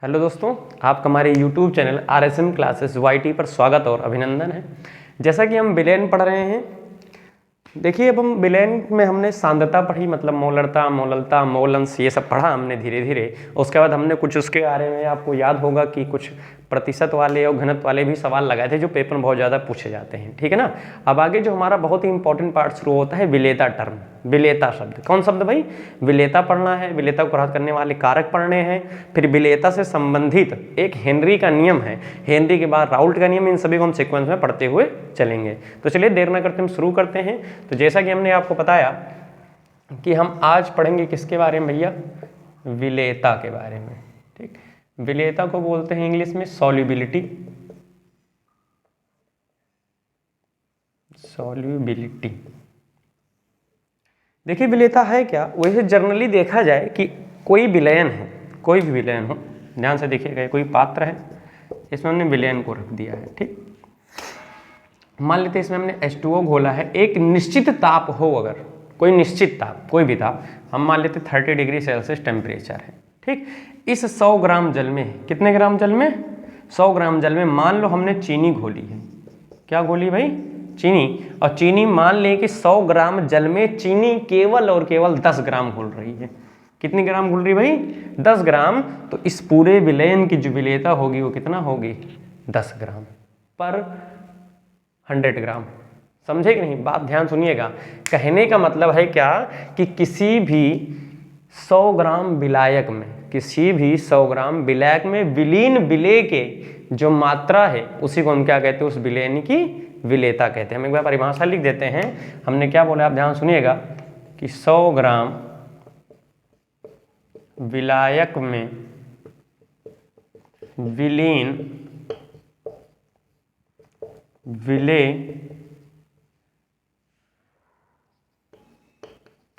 Hello दोस्तों, आपका हमारे YouTube channel RSM classes YT पर स्वागत और अभिनंदन है। जैसा कि हम विलयन पढ़ रहे हैं, देखिए अब हम विलयन में हमने सांद्रता पढ़ी, मतलब मोलरता, मोललता, मोलंश, ये सब पढ़ा हमने धीरे धीरे। उसके बाद हमने कुछ उसके बारे में, आपको याद होगा कि कुछ प्रतिशत वाले और घनत्व वाले भी सवाल लगाए थे जो पेपर में बहुत ज़्यादा पूछे जाते हैं, ठीक है ना। अब आगे जो हमारा बहुत ही इंपॉर्टेंट पार्ट शुरू होता है विलेयता टर्म, विलेयता शब्द। कौन शब्द भाई? विलेयता पढ़ना है, विलेयता को प्रभावित करने वाले कारक पढ़ने हैं, फिर विलेयता से संबंधित एक हेनरी का नियम है, हेनरी के बाद राउल्ट का नियम, इन सभी को हम सीक्वेंस में पढ़ते हुए चलेंगे। तो चलिए देर न करते हम शुरू करते हैं। तो जैसा कि हमने आपको बताया कि हम आज पढ़ेंगे किसके बारे में भैया? विलेयता के बारे में। ठीक, विलेयता को बोलते हैं इंग्लिश में सॉल्युबिलिटी। सॉल्युबिलिटी, देखिए विलेयता है क्या? वैसे जनरली देखा जाए कि कोई विलयन है, कोई भी विलयन हो, ध्यान से देखिएगा, कोई पात्र है, इसमें हमने विलयन को रख दिया है। ठीक, मान लेते हैं इसमें हमने H2O घोला है, एक निश्चित ताप हो, अगर कोई निश्चित ताप, कोई भी ताप, हम मान लेते 30 डिग्री सेल्सियस टेम्परेचर है। ठीक, इस 100 ग्राम जल में, कितने ग्राम जल में? 100 ग्राम जल में मान लो हमने चीनी घोली है। क्या घोली भाई? चीनी। और चीनी मान लें कि 100 ग्राम जल में चीनी केवल और केवल 10 ग्राम घुल रही है। कितनी ग्राम घुल रही भाई? 10 ग्राम। तो इस पूरे विलयन की जो विलेयता होगी वो कितना होगी? 10 ग्राम पर 100 ग्राम। समझे कि नहीं? बात ध्यान सुनिएगा। कहने का मतलब है क्या कि किसी भी 100 ग्राम विलायक में, किसी भी 100 ग्राम विलायक में विलीन विलेय के जो मात्रा है उसी को हम क्या कहते हैं? उस विलयन की विलेयता कहते हैं। हम एक बार परिभाषा लिख देते हैं। हमने क्या बोला, आप ध्यान सुनिएगा कि 100 ग्राम विलायक में विलीन विलेय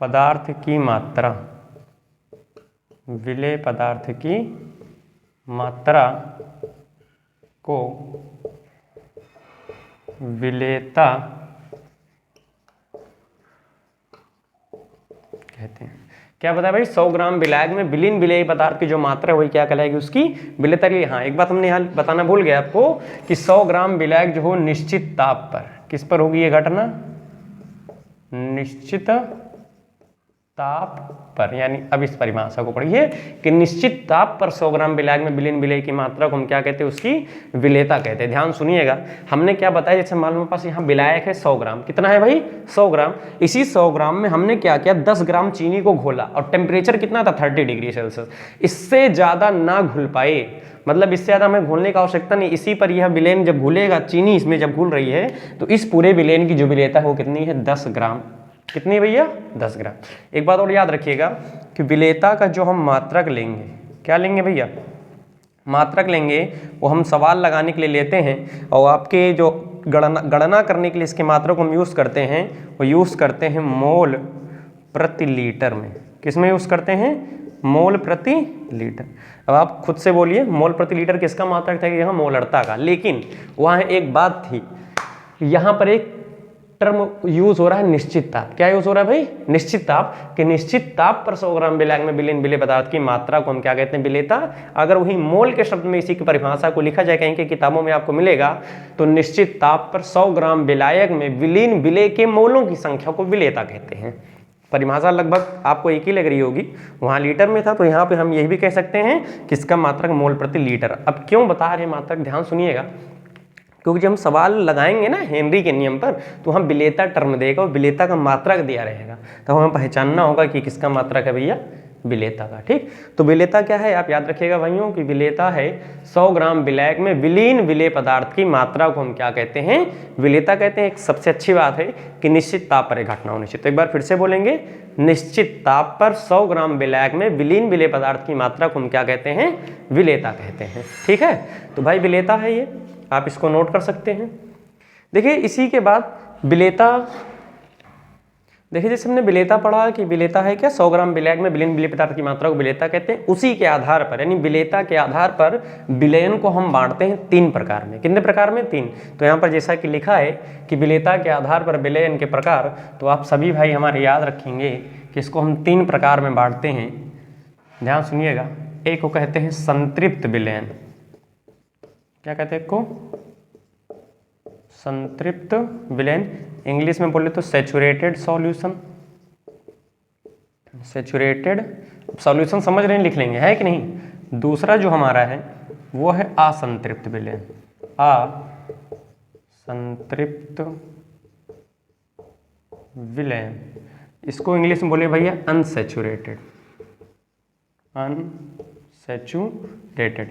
पदार्थ की मात्रा, विलेय पदार्थ की मात्रा को विलेयता कहते हैं। क्या पता है भाई? 100 ग्राम विलायक में विलीन विलेय पदार्थ की जो मात्रा है वही क्या कहलाएगी? उसकी विलेयता के लिए। हाँ, एक बात हमने यहाँ बताना भूल गया आपको कि 100 ग्राम विलायक जो हो निश्चित ताप पर, किस पर होगी ये घटना? निश्चित ताप पर। यानी अब इस परिभाषा को पढ़िए कि निश्चित ताप पर 100 ग्राम विलायक में विलीन विलेय की मात्रा को हम क्या कहते हैं? उसकी विलेयता कहते हैं। ध्यान सुनिएगा, हमने क्या बताया, जैसे मान लो मेरे पास यहाँ विलायक है 100 ग्राम, कितना है भाई? 100 ग्राम। इसी 100 ग्राम में हमने क्या किया? 10 ग्राम चीनी को घोला और टेम्परेचर कितना था? 30 डिग्री सेल्सियस। इससे ज़्यादा ना घुल पाए, मतलब इससे ज़्यादा हमें घोलने की आवश्यकता नहीं। इसी पर यह विलयन जब घुलेगा, चीनी इसमें जब घुल रही है, तो इस पूरे विलयन की जो विलेयता है वो कितनी है? 10 ग्राम। कितनी भैया? 10 ग्राम। एक बात और याद रखिएगा कि विलेयता का जो हम मात्रक लेंगे, क्या लेंगे भैया? मात्रक लेंगे, वो हम सवाल लगाने के लिए लेते हैं, और आपके जो गणना करने के लिए इसके मात्रक को हम यूज़ करते हैं, वो यूज़ करते हैं मोल प्रति लीटर में। किस में यूज़ करते हैं? मोल प्रति लीटर। अब आप खुद से बोलिए, मोल प्रति लीटर किसका मात्रक था? यहाँ मोलरता का। लेकिन वहाँ एक बात थी, यहाँ पर एक टर्म यूज हो रहा है निश्चित ताप। क्या यूज हो रहा है भाई? निश्चित ताप। कि निश्चित ताप पर 100 ग्राम विलायक में विलीन विलेय पदार्थ की मात्रा को हम क्या कहते हैं? विलेयता। अगर वही मोल के शब्द में इसी की परिभाषा को लिखा जाए, कहीं की किताबों में आपको मिलेगा, तो निश्चित ताप पर 100 ग्राम विलायक में विलीन विलेय के मोलों की संख्या को विलेयता कहते हैं। परिभाषा लगभग आपको एक ही लग रही होगी, वहाँ लीटर में था, तो यहाँ पे हम यही भी कह सकते हैं कि इसका मात्रक मोल प्रति लीटर। अब क्यों बता रहे मात्रक? ध्यान सुनिएगा, क्योंकि जब हम सवाल लगाएंगे ना हेनरी के नियम पर, तो हम विलेयता टर्म देगा और विलेयता का मात्रक दिया रहेगा, तो हमें पहचानना होगा कि किसका मात्रक है भैया? विलेयता का। ठीक, तो विलेयता क्या है? आप याद रखिएगा भाइयों कि विलेयता है 100 ग्राम विलायक में विलीन विलेय पदार्थ की मात्रा को हम क्या कहते हैं? विलेयता कहते हैं। एक सबसे अच्छी बात है कि निश्चित ताप पर एक घटना होनी चाहिए। तो एक बार फिर से बोलेंगे, निश्चित ताप पर 100 ग्राम विलायक में विलीन विलेय पदार्थ की मात्रा को हम क्या कहते हैं? विलेयता कहते हैं। ठीक है, तो भाई विलेयता है ये, आप इसको नोट कर सकते हैं। देखिए इसी के बाद विलेयता, देखिए जैसे हमने विलेयता पढ़ा कि विलेयता है क्या? 100 ग्राम विलायक में विलीन विलेय पदार्थ की मात्रा को विलेयता कहते हैं। उसी के आधार पर, यानी विलेयता के आधार पर विलयन को हम बांटते हैं 3 प्रकार में। कितने प्रकार में? 3। तो यहाँ पर जैसा कि लिखा है कि विलेयता के आधार पर विलयन के प्रकार, तो आप सभी भाई हमारे याद रखेंगे कि इसको हम 3 प्रकार में बांटते हैं। ध्यान सुनिएगा, एक को कहते हैं संतृप्त विलयन। क्या कहते हैं एक को? संतृप्त विलयन। इंग्लिश में बोले तो सैचुरेटेड सॉल्यूशन। सैचुरेटेड सॉल्यूशन समझ रहे हैं, लिख लेंगे, है कि नहीं। दूसरा जो हमारा है वो है असंतृप्त विलयन। असंतृप्त विलयन, इसको इंग्लिश में बोले भैया अनसैचुरेटेड। अनसैचुरेटेड।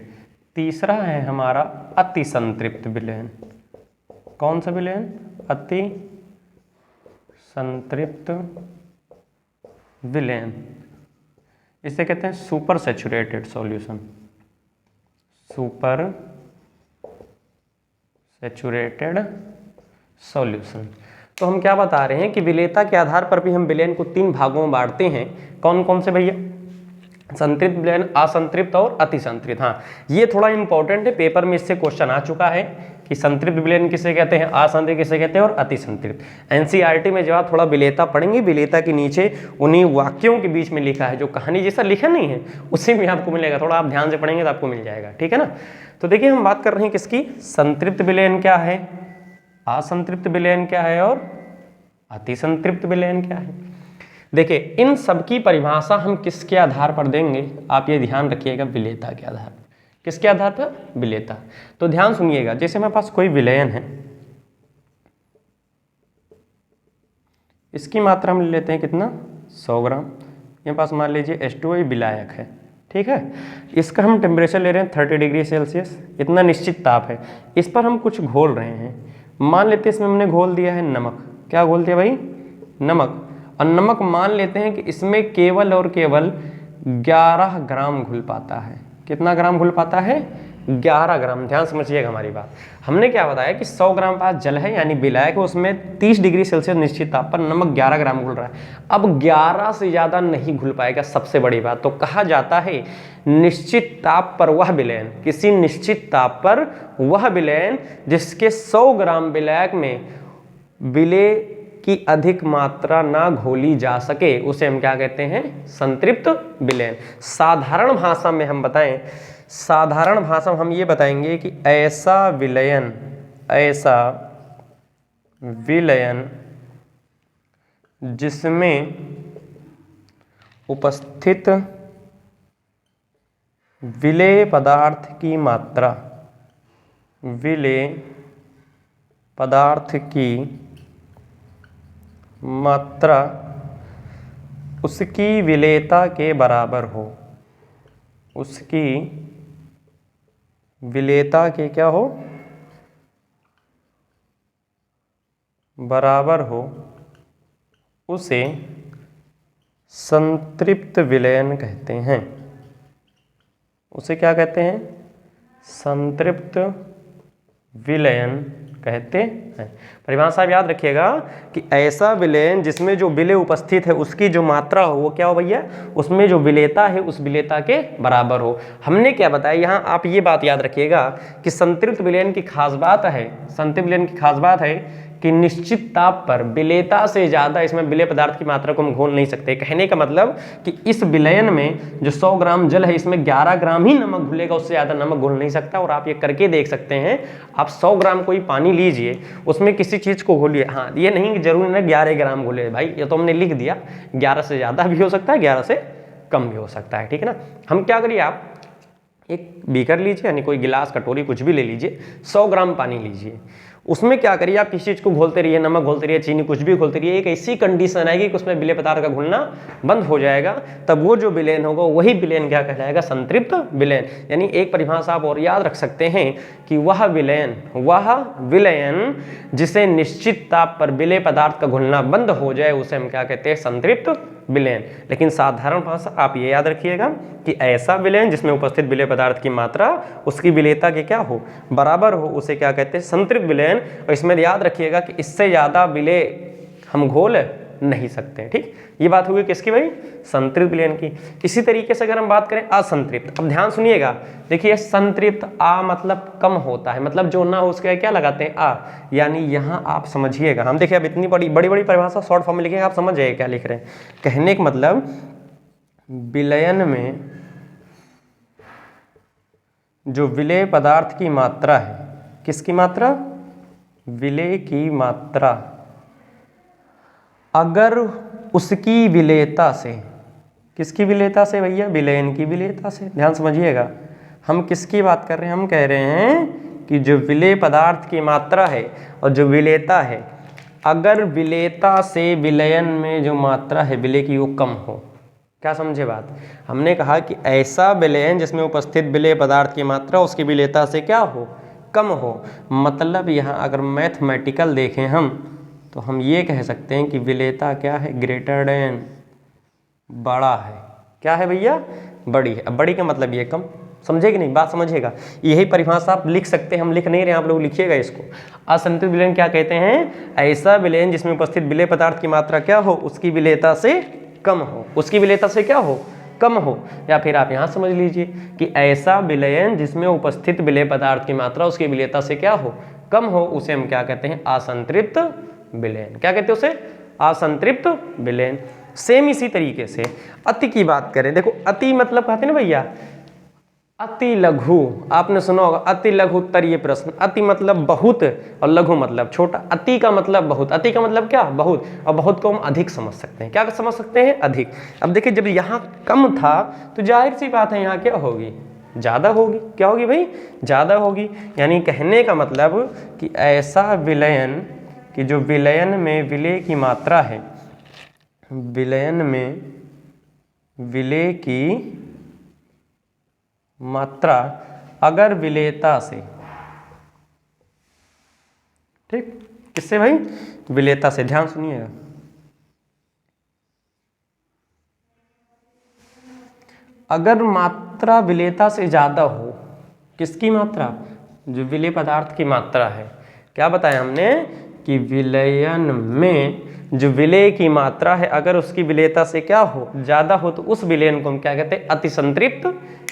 तीसरा है हमारा अति संतृप्त विलयन। कौन सा विलयन? अति संतृप्त विलयन। इसे कहते हैं super saturated solution. Super saturated solution. तो हम क्या बता रहे हैं कि विलेयता के आधार पर भी हम विलयन को 3 भागों में बांटते हैं। कौन कौन से भैया? संतृप्त विलयन, असंतृप्त और अति संतृप्त। हाँ, ये थोड़ा इंपॉर्टेंट है, पेपर में इससे क्वेश्चन आ चुका है कि संतृप्त विलयन किसे कहते हैं, असंतृप्त किसे कहते हैं और अति संतृप्त। एनसीईआरटी में जब आप थोड़ा विलेयता पढ़ेंगे, विलेयता के नीचे उन्हीं वाक्यों के बीच में लिखा है, जो कहानी जैसा लिखा नहीं है उसी में आपको मिलेगा। थोड़ा आप ध्यान से पढ़ेंगे तो आपको मिल जाएगा, ठीक है ना। तो देखिए हम बात कर रहे हैं किसकी? संतृप्त विलयन क्या है, असंतृप्त विलयन क्या है और अति संतृप्त विलयन क्या है। देखिए इन सबकी परिभाषा हम किसके आधार पर देंगे, आप ये ध्यान रखिएगा, विलेयता के आधार पर। किसके आधार पर? विलेयता। तो ध्यान सुनिएगा, जैसे हमारे पास कोई विलयन है, इसकी मात्रा हम ले लेते हैं कितना? 100 ग्राम। ये पास मान लीजिए H2O विलायक है, ठीक है। इसका हम टेम्परेचर ले रहे हैं 30 डिग्री सेल्सियस, इतना निश्चित ताप है। इस पर हम कुछ घोल रहे हैं, मान लेते हैं इसमें हमने घोल दिया है नमक। क्या घोल दिया भाई? नमक। और नमक मान लेते हैं कि इसमें केवल और केवल 11 ग्राम घुल पाता है। कितना ग्राम घुल पाता है? 11 ग्राम। ध्यान समझिएगा हमारी बात। हमने क्या बताया कि 100 ग्राम पास जल है यानी विलायक है, उसमें 30 डिग्री सेल्सियस निश्चित ताप पर नमक 11 ग्राम घुल रहा है। अब 11 से ज़्यादा नहीं घुल पाएगा, सबसे बड़ी बात। तो कहा जाता है निश्चित ताप पर वह विलयन, किसी निश्चित ताप पर वह विलयन जिसके 100 ग्राम विलायक में विलेय की अधिक मात्रा ना घोली जा सके, उसे हम क्या कहते हैं? संतृप्त विलयन। साधारण भाषा में हम बताएं, साधारण भाषा में हम ये बताएंगे कि ऐसा विलयन जिसमें उपस्थित विलेय पदार्थ की मात्रा, विलेय पदार्थ की मात्रा उसकी विलेयता के बराबर हो, उसकी विलेयता के क्या हो? बराबर हो, उसे संतृप्त विलयन कहते हैं। उसे क्या कहते हैं? संतृप्त विलयन कहते हैं। परिभाषा याद रखिएगा कि ऐसा विलयन जिसमें जो विलेय उपस्थित है उसकी जो मात्रा हो वो क्या हो भैया? उसमें जो विलेयता है उस विलेयता के बराबर हो। हमने क्या बताया यहाँ, आप ये बात याद रखिएगा कि संतृप्त विलयन की खास बात है, संतृप्त विलयन की खास बात है कि निश्चित ताप पर विलेयता से ज़्यादा इसमें विलेय पदार्थ की मात्रा को हम घोल नहीं सकते। कहने का मतलब कि इस विलयन में जो 100 ग्राम जल है इसमें 11 ग्राम ही नमक घुलेगा, उससे ज़्यादा नमक घुल नहीं सकता। और आप ये करके देख सकते हैं, आप 100 ग्राम कोई पानी लीजिए, उसमें किसी चीज़ को घोलिए। हाँ, ये नहीं कि जरूरी ना 11 ग्राम घुले भाई, ये तो हमने लिख दिया, 11 से ज़्यादा भी हो सकता है, 11 से कम भी हो सकता है, ठीक है ना। हम क्या करिए, आप एक बीकर लीजिए, यानी कोई गिलास कटोरी कुछ भी ले लीजिए, 100 ग्राम पानी लीजिए, उसमें क्या करिए आप किसी चीज़ को घोलते रहिए, नमक घोलते रहिए, चीनी कुछ भी घोलते रहिए। एक ऐसी कंडीशन आएगी कि उसमें विलेय पदार्थ का घुलना बंद हो जाएगा, तब वो जो विलयन होगा वही विलयन क्या कहलाएगा? संतृप्त विलयन। यानी एक परिभाषा आप और याद रख सकते हैं कि वह विलयन जिसे निश्चित ताप पर विलेय पदार्थ का घुलना बंद हो जाए उसे हम क्या कहते हैं? संतृप्त विलयन। लेकिन साधारण भाषा आप ये याद रखिएगा कि ऐसा विलयन जिसमें उपस्थित विलेय पदार्थ की मात्रा उसकी विलेयता के क्या हो? बराबर हो, उसे क्या कहते हैं? संतृप्त विलयन। और इसमें याद रखिएगा कि इससे ज्यादा विलेय हम घोल नहीं सकते, ठीक। ये बात होगी किसकी भाई? संतृप्त विलयन की। इसी तरीके से अगर हम बात करें असंतृप्त, अब ध्यान सुनिएगा, देखिए संतृप्त आ मतलब कम होता है, मतलब जो ना हो उसके क्या लगाते हैं? आ। यानी यहाँ आप समझिएगा, हम देखिए अब इतनी बड़ी परिभाषा शॉर्ट फॉर्म में लिखेंगे, आप समझ जाइए क्या लिख रहे हैं। कहने का मतलब विलयन में जो विलेय पदार्थ की मात्रा है, किसकी मात्रा? विलेय की मात्रा, अगर उसकी विलेयता से, किसकी विलेयता से भैया? विलयन की विलेयता से। ध्यान समझिएगा, हम किसकी बात कर रहे हैं? हम कह रहे हैं कि जो विलेय पदार्थ की मात्रा है और जो विलेयता है, अगर विलेयता से विलयन में जो मात्रा है विलेय की वो कम हो। क्या समझे बात? हमने कहा कि ऐसा विलयन जिसमें उपस्थित विलेय पदार्थ की मात्रा उसकी विलेयता से क्या हो? कम हो। मतलब यहाँ अगर मैथमेटिकल देखें हम, तो हम ये कह सकते हैं कि विलेयता क्या है? ग्रेटर देन, बड़ा है। क्या है भैया? बड़ी है। अब बड़ी का मतलब ये कम। समझे कि नहीं? बात समझिएगा, यही परिभाषा आप लिख सकते हैं, हम लिख नहीं रहे, आप लोग लिखिएगा इसको। असंतुलित विलयन क्या कहते हैं? ऐसा विलयन जिसमें उपस्थित विलेय पदार्थ की मात्रा क्या हो? उसकी विलेयता से कम हो। उसकी विलेयता से क्या हो? कम हो। या फिर आप यहाँ समझ लीजिए कि ऐसा विलयन जिसमें उपस्थित विलेय पदार्थ की मात्रा उसकी विलेयता से क्या हो? कम हो, उसे हम क्या कहते हैं? असंतृप्त विलयन। क्या कहते हैं उसे? असंतृप्त विलयन। सेम इसी तरीके से अति की बात करें, देखो अति मतलब कहते हैं ना भैया, अति लघु। आपने सुना होगा अति लघु उत्तरीय प्रश्न। अति मतलब बहुत और लघु मतलब छोटा। अति का मतलब बहुत, अति का मतलब क्या? बहुत। और बहुत को हम अधिक समझ सकते हैं। क्या समझ सकते हैं? अधिक। अब देखिए, जब यहाँ कम था तो जाहिर सी बात है यहाँ क्या होगी? ज़्यादा होगी। क्या होगी भाई? ज़्यादा होगी। यानी कहने का मतलब कि ऐसा विलयन कि जो विलयन में विलेय की मात्रा है, विलयन में विलेय की मात्रा अगर विलेयता से, ठीक, किससे भाई? विलेयता से। ध्यान सुनिएगा, अगर मात्रा विलेयता से ज्यादा हो, किसकी मात्रा? जो विलेय पदार्थ की मात्रा है। क्या बताया हमने? कि विलयन में जो विलेय की मात्रा है अगर उसकी विलेयता से क्या हो? ज्यादा हो, तो उस विलयन को हम क्या कहते हैं? अतिसंतृप्त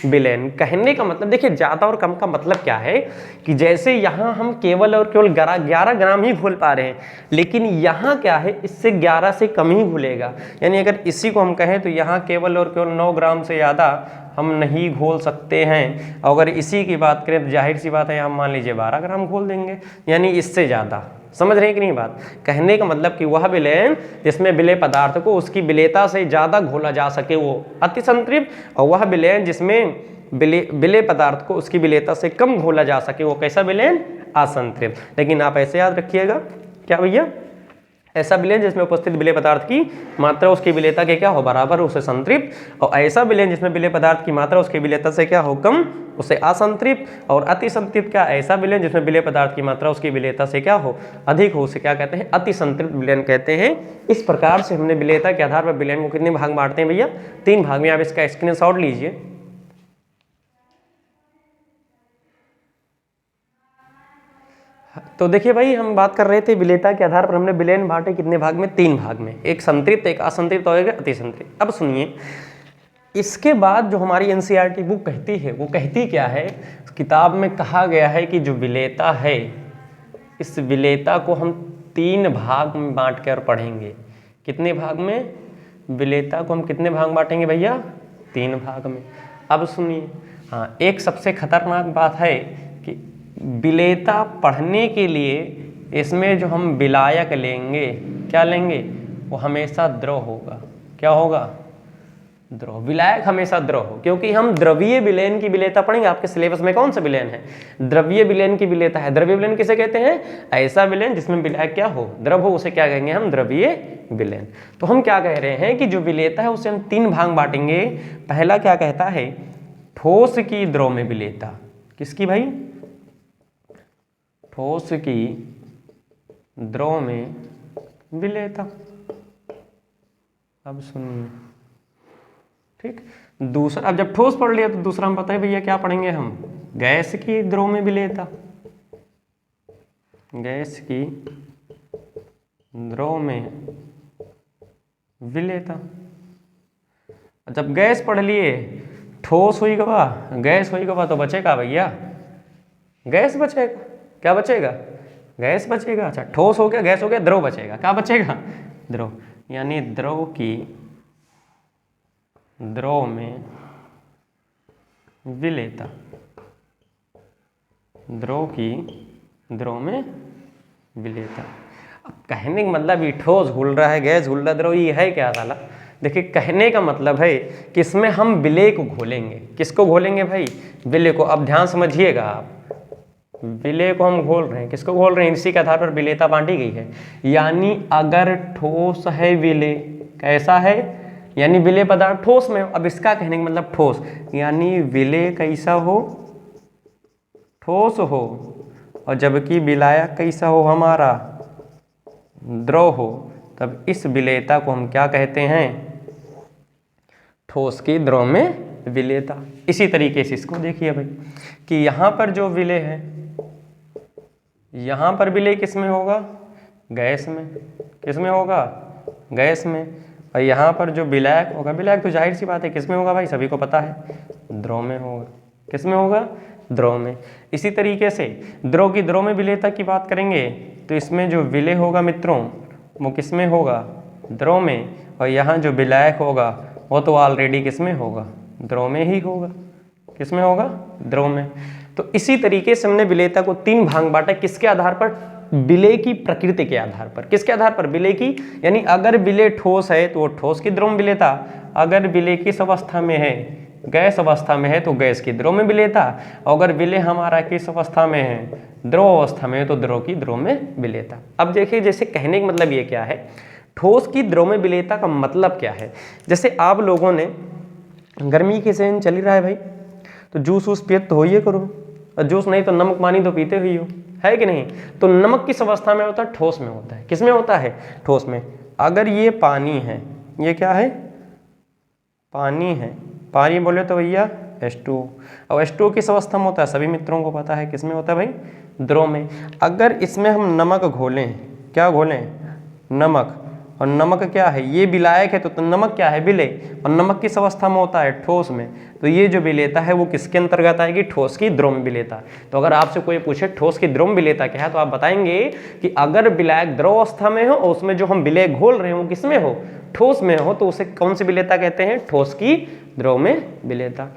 विलयन। कहने का मतलब देखिए, ज्यादा और कम का मतलब क्या है कि जैसे यहाँ हम केवल और केवल 11 ग्राम ही घोल पा रहे हैं, लेकिन यहाँ क्या है? इससे 11 से कम ही घुलेगा। यानी अगर इसी को हम कहें तो यहाँ केवल और केवल 9 ग्राम से ज़्यादा हम नहीं घोल सकते हैं। अगर इसी की बात करें तो जाहिर सी बात है हम मान लीजिए 12 ग्राम घोल देंगे, यानी इससे ज़्यादा। समझ रहे हैं कि नहीं बात? कहने का मतलब कि वह विलयन जिसमें विलेय पदार्थ को उसकी विलेयता से ज़्यादा घोला जा सके वो अतिसंतृप्त, और वह विलयन जिसमें विलेय पदार्थ को उसकी विलेयता से कम घोला जा सके वो कैसा विलयन? असंतृप्त। लेकिन आप ऐसे याद रखिएगा, क्या भैया? ऐसा विलयन जिसमें उपस्थित विलेय पदार्थ की मात्रा उसकी विलेयता के क्या हो? बराबर, उसे संतृप्त। और ऐसा विलयन जिसमें विलेय पदार्थ की मात्रा उसकी विलेयता से क्या हो? कम, उसे असंतृप्त। और अति संतृप्त क्या? ऐसा विलयन जिसमें विलेय पदार्थ की मात्रा उसकी विलेयता से क्या हो? अधिक हो, उसे क्या कहते हैं? अति संतृप्त विलयन कहते हैं। इस प्रकार से हमने विलेयता के आधार पर विलयन को कितने भाग बांटते हैं भैया? 3 भाग में। आप इसका स्क्रीनशॉट लीजिए। तो देखिए भाई, हम बात कर रहे थे विलेयता के आधार पर हमने विलयन बांटे कितने भाग में? 3 भाग में। एक संतृप्त, एक असंतृप्त और एक अतिसंतृप्त। अब सुनिए, इसके बाद जो हमारी एनसीईआरटी बुक कहती है वो कहती क्या है? किताब में कहा गया है कि जो विलेयता है, इस विलेयता को हम 3 भाग में बांट कर पढ़ेंगे। कितने भाग में? विलेयता को हम कितने भाग बांटेंगे भैया? 3 भाग में। अब सुनिए, हाँ, एक सबसे खतरनाक बात है कि विलेयता पढ़ने के लिए इसमें जो हम विलायक लेंगे, क्या लेंगे? वो हमेशा द्रव होगा। क्या होगा? द्रव। विलायक हमेशा द्रव हो, क्योंकि हम द्रवीय विलयन की विलेयता पढ़ेंगे। आपके सिलेबस में कौन सा विलयन है? द्रवीय विलयन की विलेयता है। द्रवीय विलयन किसे कहते हैं? ऐसा विलयन जिसमें विलायक क्या हो? द्रव हो, उसे क्या कहेंगे हम? द्रवीय विलयन। तो हम क्या कह रहे हैं कि जो विलेयता है उसे हम 3 भाग बांटेंगे। पहला क्या कहता है? ठोस की द्रव में विलेयता। किसकी भाई? ठोस की द्रव में विलेयता। अब सुनिए, ठीक। दूसरा, अब जब ठोस पढ़ लिया तो दूसरा हम बताए भैया क्या पढ़ेंगे हम? गैस की द्रव में विलेयता। गैस की द्रव में विलेयता। जब गैस पढ़ लिए, ठोस हुई गवा, गैस हुई गवा, तो बचेगा भैया? गैस बचेगा। क्या बचेगा? गैस बचेगा। अच्छा, ठोस हो गया, गैस हो गया, द्रव बचेगा। क्या बचेगा? द्रव। यानी द्रव की द्रव में विलेयता। द्रव की द्रव में विलेयता। अब कहने का मतलब ये ठोस घुल रहा है, गैस घुल रहा है, द्रव, ये है क्या साला? देखिए कहने का मतलब है कि इसमें हम विलेय को घोलेंगे। किसको घोलेंगे भाई? विलेय को। अब ध्यान समझिएगा आप, विलेय को हम घोल रहे हैं, किसको घोल रहे हैं? इसी के आधार पर विलेयता बांटी गई है। यानी अगर ठोस है विलेय, कैसा है? यानी विलेय पदार्थ ठोस में हो। अब इसका कहने का मतलब ठोस, यानी विलेय कैसा हो? ठोस हो, और जबकि विलायक कैसा हो? हमारा द्रव हो। तब इस विलेयता को हम क्या कहते हैं? ठोस की द्रव में विलेयता। इसी तरीके से इसको देखिए भाई कि यहाँ पर जो विलेय है, यहाँ पर विलेय किस में होगा? गैस में। किस में होगा? गैस में। और यहाँ पर जो विलायक होगा, विलायक तो जाहिर सी बात है किस में होगा भाई? सभी को पता है, द्रव में होगा। किस में होगा? द्रव में। इसी तरीके से द्रव की द्रव में विलेयता की बात करेंगे तो इसमें जो विलेय होगा मित्रों वो किस में होगा? द्रव में। और यहाँ जो विलायक होगा वो तो ऑलरेडी किस में होगा? द्रव में ही होगा। किस में होगा? द्रव में। तो इसी तरीके से हमने विलेयता को 3 भाग बांटा। किसके आधार पर? विलेय की प्रकृति के आधार पर। किसके आधार पर? विलेय की, यानी अगर विलेय ठोस है तो वो ठोस की द्रव में विलेयता, अगर विलेय किस अवस्था में है? गैस अवस्था में है तो गैस की द्रव में विलेयता, अगर विलेय हमारा किस अवस्था में है? द्रव अवस्था में है तो द्रव की द्रव में विलेयता। अब देखिए जैसे कहने का मतलब ये क्या है, ठोस की द्रव में विलेयता का मतलब क्या है? जैसे आप लोगों ने गर्मी के सीजन चल ही रहा है भाई, तो जूस वूस पिए तो होइए करो, और जूस नहीं तो नमक पानी तो पीते हुई हो, है कि नहीं? तो नमक किस अवस्था में होता है? ठोस में होता है। किस में होता है? ठोस में। अगर ये पानी है, ये क्या है? पानी है। पानी बोले तो भैया H2। अब H2 किस अवस्था में होता है? सभी मित्रों को पता है, किस में होता है भाई? द्रव में। अगर इसमें हम नमक घोलें, क्या घोलें? नमक। और नमक क्या है? ये विलायक है तो नमक क्या है? विलेय। और नमक किस अवस्था में होता है? ठोस में। तो ये जो विलेयता है वो किसके अंतर्गत आएगी? ठोस की द्रव में विलेयता। तो अगर आपसे कोई पूछे ठोस की द्रव में विलेयता क्या है, तो आप बताएंगे कि अगर विलायक द्रव अवस्था में हो और उसमें जो हम विलेय घोल रहे हैं वो किस में हो? ठोस में हो, तो उसे कौन सी विलेयता कहते हैं? ठोस की द्रव में विलेयता।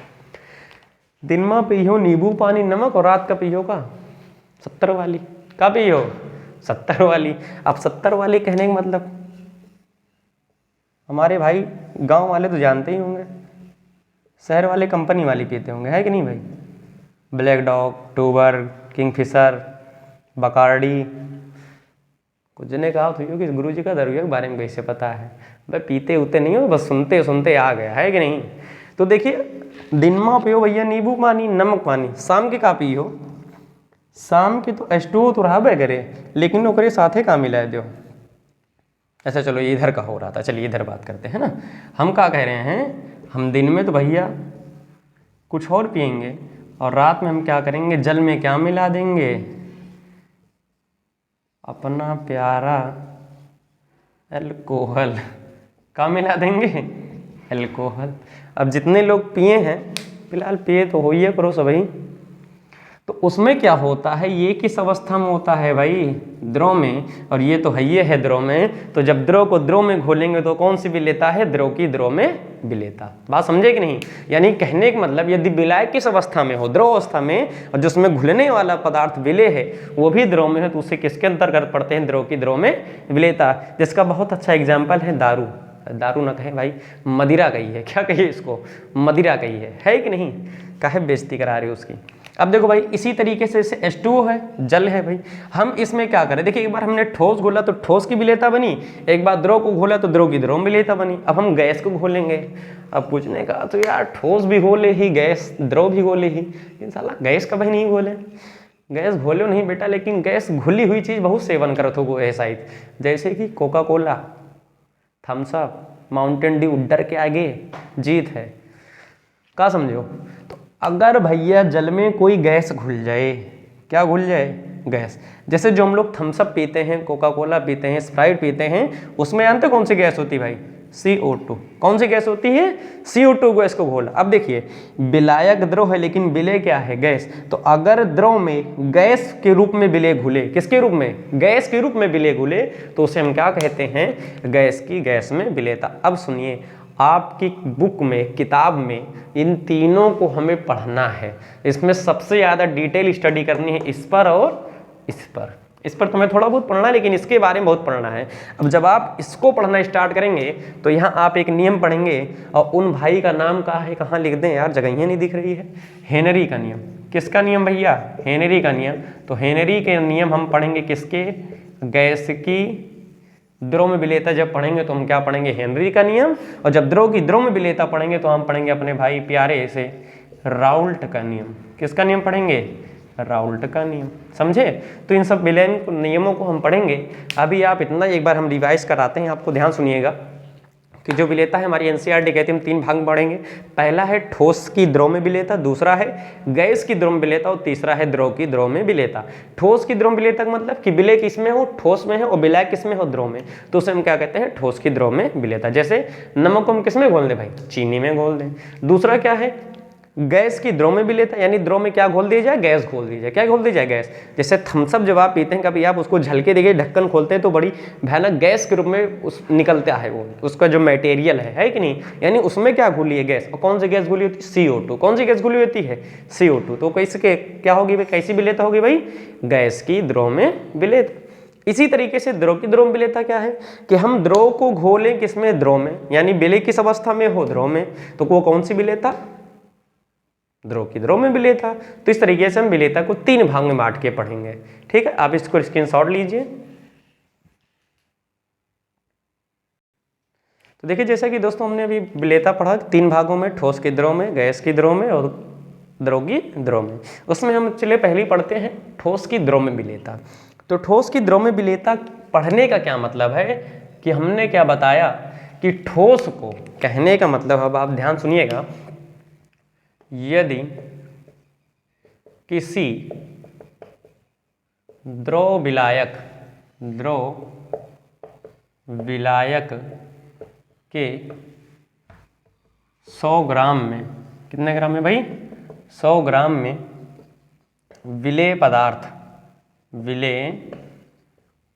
दिन में पियो नींबू पानी नमक, और रात का पियो का 70 वाली। का पियो? 70 वाली। अब 70 वाली कहने का मतलब हमारे भाई गांव वाले तो जानते ही होंगे, शहर वाले कंपनी वाली पीते होंगे, है कि नहीं भाई? Black Dog, Tuborg, Kingfisher, Bacardi. कुछ ने कहा तो कि गुरु जी का दरुया के बारे में कैसे पता है? भाई पीते उते नहीं हो, बस सुनते सुनते आ गया, है कि नहीं? तो देखिए दिन में पियो भैया नींबू पानी नमक पानी, शाम के का पियो? शाम के तो H2O तो रहा करे, लेकिन ओकरे साथे का मिला दो। अच्छा चलो ये इधर का हो रहा था, चलिए इधर बात करते हैं ना। हम क्या कह रहे हैं, हम दिन में तो भैया कुछ और पियेंगे और रात में हम क्या करेंगे? जल में क्या मिला देंगे? अपना प्यारा अल्कोहल। क्या मिला देंगे? अल्कोहल। अब जितने लोग पिए हैं, फिलहाल पिए तो होइए करो सभी, तो उसमें क्या होता है? ये किस अवस्था में होता है भाई? द्रव में। और ये तो है, ये है द्रव में। तो जब द्रव को द्रव में घोलेंगे तो कौन सी विलेयता है? द्रव की द्रव में विलेयता। बात समझे कि नहीं? यानी कहने का मतलब यदि विलायक किस अवस्था में हो? द्रव अवस्था में, और जिसमें घुलने वाला पदार्थ विलेय है वो भी द्रव में है, तो उसे किसके अंतर्गत पड़ते हैं? द्रव की द्रव में विलेयता। जिसका बहुत अच्छा एग्जाम्पल है दारू। दारू ना कहे भाई, मदिरा कही है। क्या कहिए इसको? मदिरा कही है कि नहीं? काहे बेइज्जती करा रही हो उसकी। अब देखो भाई इसी तरीके से जैसे H2O है, जल है भाई, हम इसमें क्या करें? देखिए एक बार हमने ठोस घोला तो ठोस की विलेयता बनी, एक बार द्रव को घोला तो द्रव की द्रव में विलेयता बनी। अब हम गैस को घोलेंगे। अब पूछने का तो यार ठोस भी घोले ही, गैस द्रव भी घोले ही, इन साला गैस कभी नहीं घोले। गैस घोलो नहीं बेटा, लेकिन गैस घुली हुई चीज़ बहुत सेवन करत हो ऐसा ही, जैसे कि Coca Cola, Thums Up, Mountain Dew, डर के आगे जीत है। क्या समझो? तो अगर भैया जल में कोई गैस घुल जाए, क्या घुल जाए? गैस। जैसे जो हम लोग थम्स अप पीते हैं, कोका कोला पीते हैं, स्प्राइट पीते हैं, उसमें जानते कौन सी गैस होती है भाई? CO2। कौन सी गैस होती है? CO2 गैस को घोला। अब देखिए विलायक द्रव है लेकिन विलेय क्या है? गैस। तो अगर द्रव में गैस के रूप में विलेय घुले, किसके रूप में? गैस के रूप में विलेय घुले, तो उसे हम क्या कहते हैं? गैस की गैस में विलेयता। अब सुनिए, आपकी बुक में, किताब में इन तीनों को हमें पढ़ना है। इसमें सबसे ज़्यादा डिटेल स्टडी करनी है इस पर और इस पर। इस पर तुम्हें थोड़ा बहुत पढ़ना है, लेकिन इसके बारे में बहुत पढ़ना है। अब जब आप इसको पढ़ना स्टार्ट करेंगे तो यहाँ आप एक नियम पढ़ेंगे, और उन भाई का नाम कहाँ है, कहाँ लिख दें यार, जगह नहीं दिख रही है। हेनरी का नियम। किसका नियम भैया? हेनरी का नियम। तो हेनरी के नियम हम पढ़ेंगे किसके? गैस की द्रव में विलेयता जब पढ़ेंगे तो हम क्या पढ़ेंगे? हेनरी का नियम। और जब द्रव की द्रव में विलेयता पढ़ेंगे तो हम पढ़ेंगे अपने भाई प्यारे से राउल्ट का नियम। किसका नियम पढ़ेंगे? राउल्ट का नियम। समझे? तो इन सब विलेयन नियमों को हम पढ़ेंगे। अभी आप इतना एक बार हम रिवाइज कराते हैं आपको, ध्यान सुनिएगा कि जो विलेयता है हमारी एनसीईआरटी कहती है हम 3 भाग में पढ़ेंगे। पहला है ठोस की द्रव में विलेयता, दूसरा है गैस की द्रव में विलेयता, और तीसरा है द्रव की द्रव में विलेयता। ठोस की द्रव में विलेयता का मतलब कि विलेय किसमें हो? ठोस में है, और विलय किसमें हो? द्रव में। तो उसे हम क्या कहते हैं? ठोस की द्रव में विलेयता। जैसे नमक को हम किसमें घोल दें भाई? चीनी में घोल दें। दूसरा क्या है? गैस की द्रव में विलेयता, यानी द्रव में क्या घोल दिया जाए? गैस घोल दी जाए। क्या घोल दी जाए? गैस। जैसे थम्सअप जब आप पीते हैं, कभी आप उसको झलके देखिए, ढक्कन खोलते हैं तो बड़ी भयानक गैस के रूप में उस निकलता है वो, उसका जो मटेरियल है कि नहीं? यानी उसमें क्या घुली है? गैस। और कौन सी गैस घुली होती है? CO2। कौन सी गैस घुली होती है? CO2। तो कैसे क्या होगी भाई? कैसी विलेयता होगी भाई? गैस की द्रव में विलेयता। इसी तरीके से द्रव की द्रव में विलेयता क्या है कि हम द्रव को घोलें किसमें? द्रव में, यानी विलेय किस अवस्था में हो? द्रव में। तो वो कौन सी विलेयता? द्रव की द्रव में विलेयता। तो इस तरीके से हम विलेयता को 3 भाग में बांट के पढ़ेंगे। ठीक है, आप इसको स्क्रीनशॉट लीजिए। तो देखिए, जैसा कि दोस्तों हमने अभी विलेयता पढ़ा 3 भागों में, ठोस की द्रव में, गैस की द्रव में और द्रव की द्रव में। उसमें हम चलिए पहले पढ़ते हैं ठोस की द्रव में विलेयता। तो ठोस की द्रव में विलेयता पढ़ने का क्या मतलब है कि हमने क्या बताया कि ठोस को, कहने का मतलब, अब आप ध्यान सुनिएगा, यदि किसी द्रव विलायक के 100 ग्राम में, कितने ग्राम में भाई? 100 ग्राम में विलेय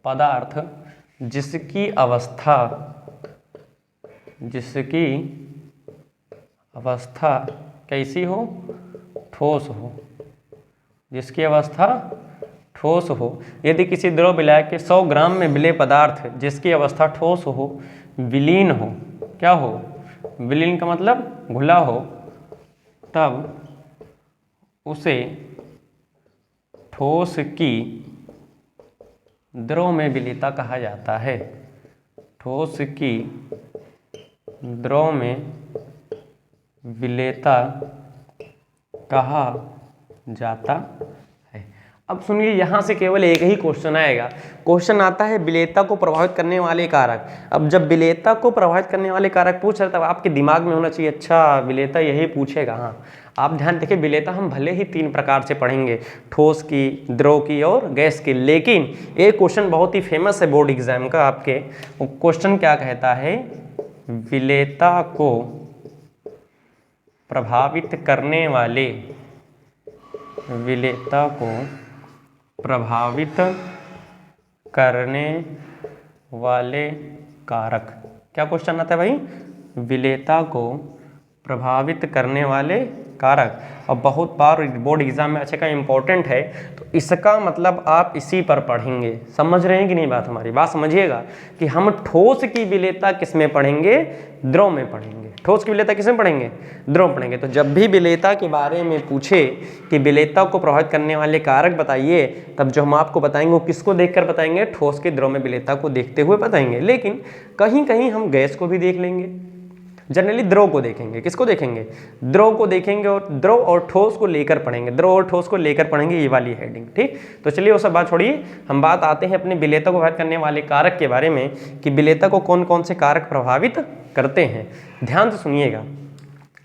पदार्थ जिसकी अवस्था कैसी हो? ठोस हो। जिसकी अवस्था ठोस हो। यदि किसी द्रव विलायक के 100 ग्राम में विलेय पदार्थ जिसकी अवस्था ठोस हो, विलीन हो, क्या हो? विलीन का मतलब घुला हो, तब उसे ठोस की द्रव में विलेयता कहा जाता है। ठोस की द्रव में विलेयता कहा जाता है। अब सुनिए, यहाँ से केवल एक ही क्वेश्चन आएगा। क्वेश्चन आता है विलेयता को प्रभावित करने वाले कारक। अब जब विलेयता को प्रभावित करने वाले कारक पूछ रहे तब आपके दिमाग में होना चाहिए अच्छा विलेयता यही पूछेगा। हाँ, आप ध्यान देखिए, विलेयता हम भले ही 3 प्रकार से पढ़ेंगे, ठोस की, द्रव की और गैस की, लेकिन एक क्वेश्चन बहुत ही फेमस है बोर्ड एग्जाम का आपके। वो क्वेश्चन क्या कहता है? विलेयता को प्रभावित करने वाले कारक। क्या क्वेश्चन आता है भाई? विलेयता को प्रभावित करने वाले कारक। और बहुत बार बोर्ड एग्जाम में अच्छे का इंपॉर्टेंट है, तो इसका मतलब आप इसी पर पढ़ेंगे। समझ रहे हैं कि नहीं बात? हमारी बात समझिएगा कि हम ठोस की विलेयता किसमें पढ़ेंगे? द्रव में पढ़ेंगे। ठोस की विलेयता किसमें पढ़ेंगे? द्रव में पढ़ेंगे। तो जब भी विलेयता के बारे में पूछे कि विलेयता को प्रभावित करने वाले कारक बताइए, तब जो हम आपको बताएंगे वो किसको देखकर बताएंगे? ठोस की द्रव में विलेयता को देखते हुए बताएंगे। लेकिन कहीं कहीं हम गैस को भी देख लेंगे, जनरली द्रव को देखेंगे। किसको देखेंगे? द्रव को देखेंगे, और द्रव और ठोस को लेकर पढ़ेंगे। द्रव और ठोस को लेकर पढ़ेंगे, ये वाली हेडिंग। ठीक, तो चलिए वो सब बात छोड़िए, हम बात आते हैं अपने विलेयता को प्रभावित करने वाले कारक के बारे में कि विलेयता को कौन कौन से कारक प्रभावित करते हैं। ध्यान से सुनिएगा।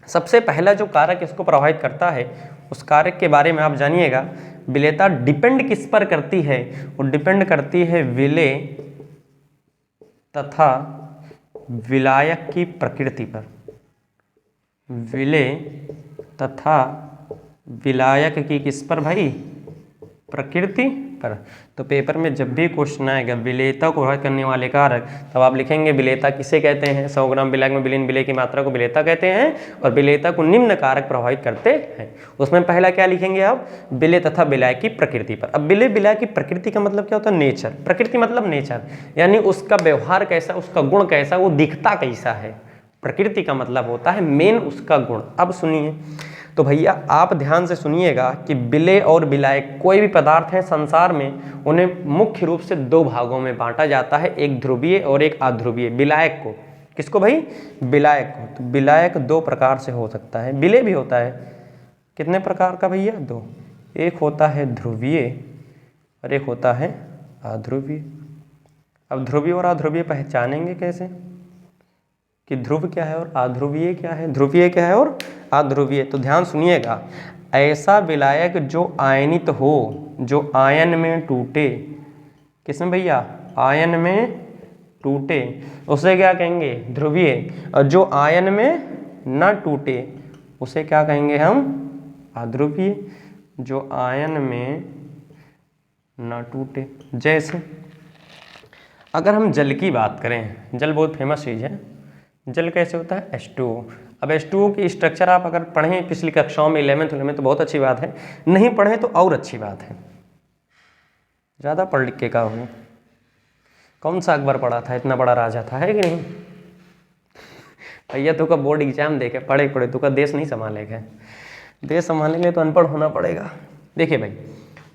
सबसे पहला जो कारक इसको प्रभावित करता है, उस कारक के बारे में आप जानिएगा। विलेयता डिपेंड किस पर करती है? वो डिपेंड करती है विलेय तथा विलायक की प्रकृति पर। विलेय तथा विलायक की किस पर भाई? प्रकृति पर। तो पेपर में जब भी क्वेश्चन आएगा विलेयता को प्रभावित करने वाले कारक, तब आप लिखेंगे विलेयता किसे कहते हैं, 100 ग्राम बिलाग में विलीन विलेय की मात्रा को विलेयता कहते हैं, और विलेयता को निम्न कारक प्रभावित करते हैं। उसमें पहला क्या लिखेंगे आप, विलेय तथा विलायक की प्रकृति पर। अब विलेय विलायक की प्रकृति का मतलब क्या होता है, नेचर। प्रकृति मतलब नेचर, यानी उसका व्यवहार कैसा, उसका गुण कैसा, वो दिखता कैसा है। प्रकृति का मतलब होता है मेन उसका गुण। अब सुनिए, तो भैया आप ध्यान से सुनिएगा कि विलेय और विलायक कोई भी पदार्थ है संसार में, उन्हें मुख्य रूप से दो भागों में बांटा जाता है, एक ध्रुवीय और एक अध्रुवीय। विलायक को, किसको भाई, विलायक को। तो विलायक दो प्रकार से हो सकता है, विलेय भी होता है। कितने प्रकार का भैया, दो। एक होता है ध्रुवीय और एक होता है अध्रुवीय। अब ध्रुवीय और अध्रुवीय पहचानेंगे कैसे कि ध्रुव क्या है और अध्रुवीय क्या है, ध्रुवीय क्या है और अध्रुवीय। तो ध्यान सुनिएगा, ऐसा विलायक जो आयनित हो, जो आयन में टूटे, किसमें भैया, आयन में टूटे, उसे क्या कहेंगे, ध्रुवीय। और जो आयन में न टूटे उसे क्या कहेंगे हम, अध्रुवीय। जो आयन में न टूटे, जैसे अगर हम जल की बात करें, जल बहुत फेमस चीज़ है। जल कैसे होता है, H2O। अब H2O की स्ट्रक्चर आप अगर पढ़ें पिछली कक्षाओं में 11th में तो बहुत अच्छी बात है, नहीं पढ़ें तो और अच्छी बात है। ज़्यादा पढ़ लिख के का हुई, कौन सा अकबर पढ़ा था, इतना बड़ा राजा था, है कि नहीं भैया। तो का बोर्ड एग्जाम देके पढ़े पढ़े तो का देश नहीं संभालेगा। देश संभालने के लिए तो अनपढ़ होना पड़ेगा। देखिए भाई,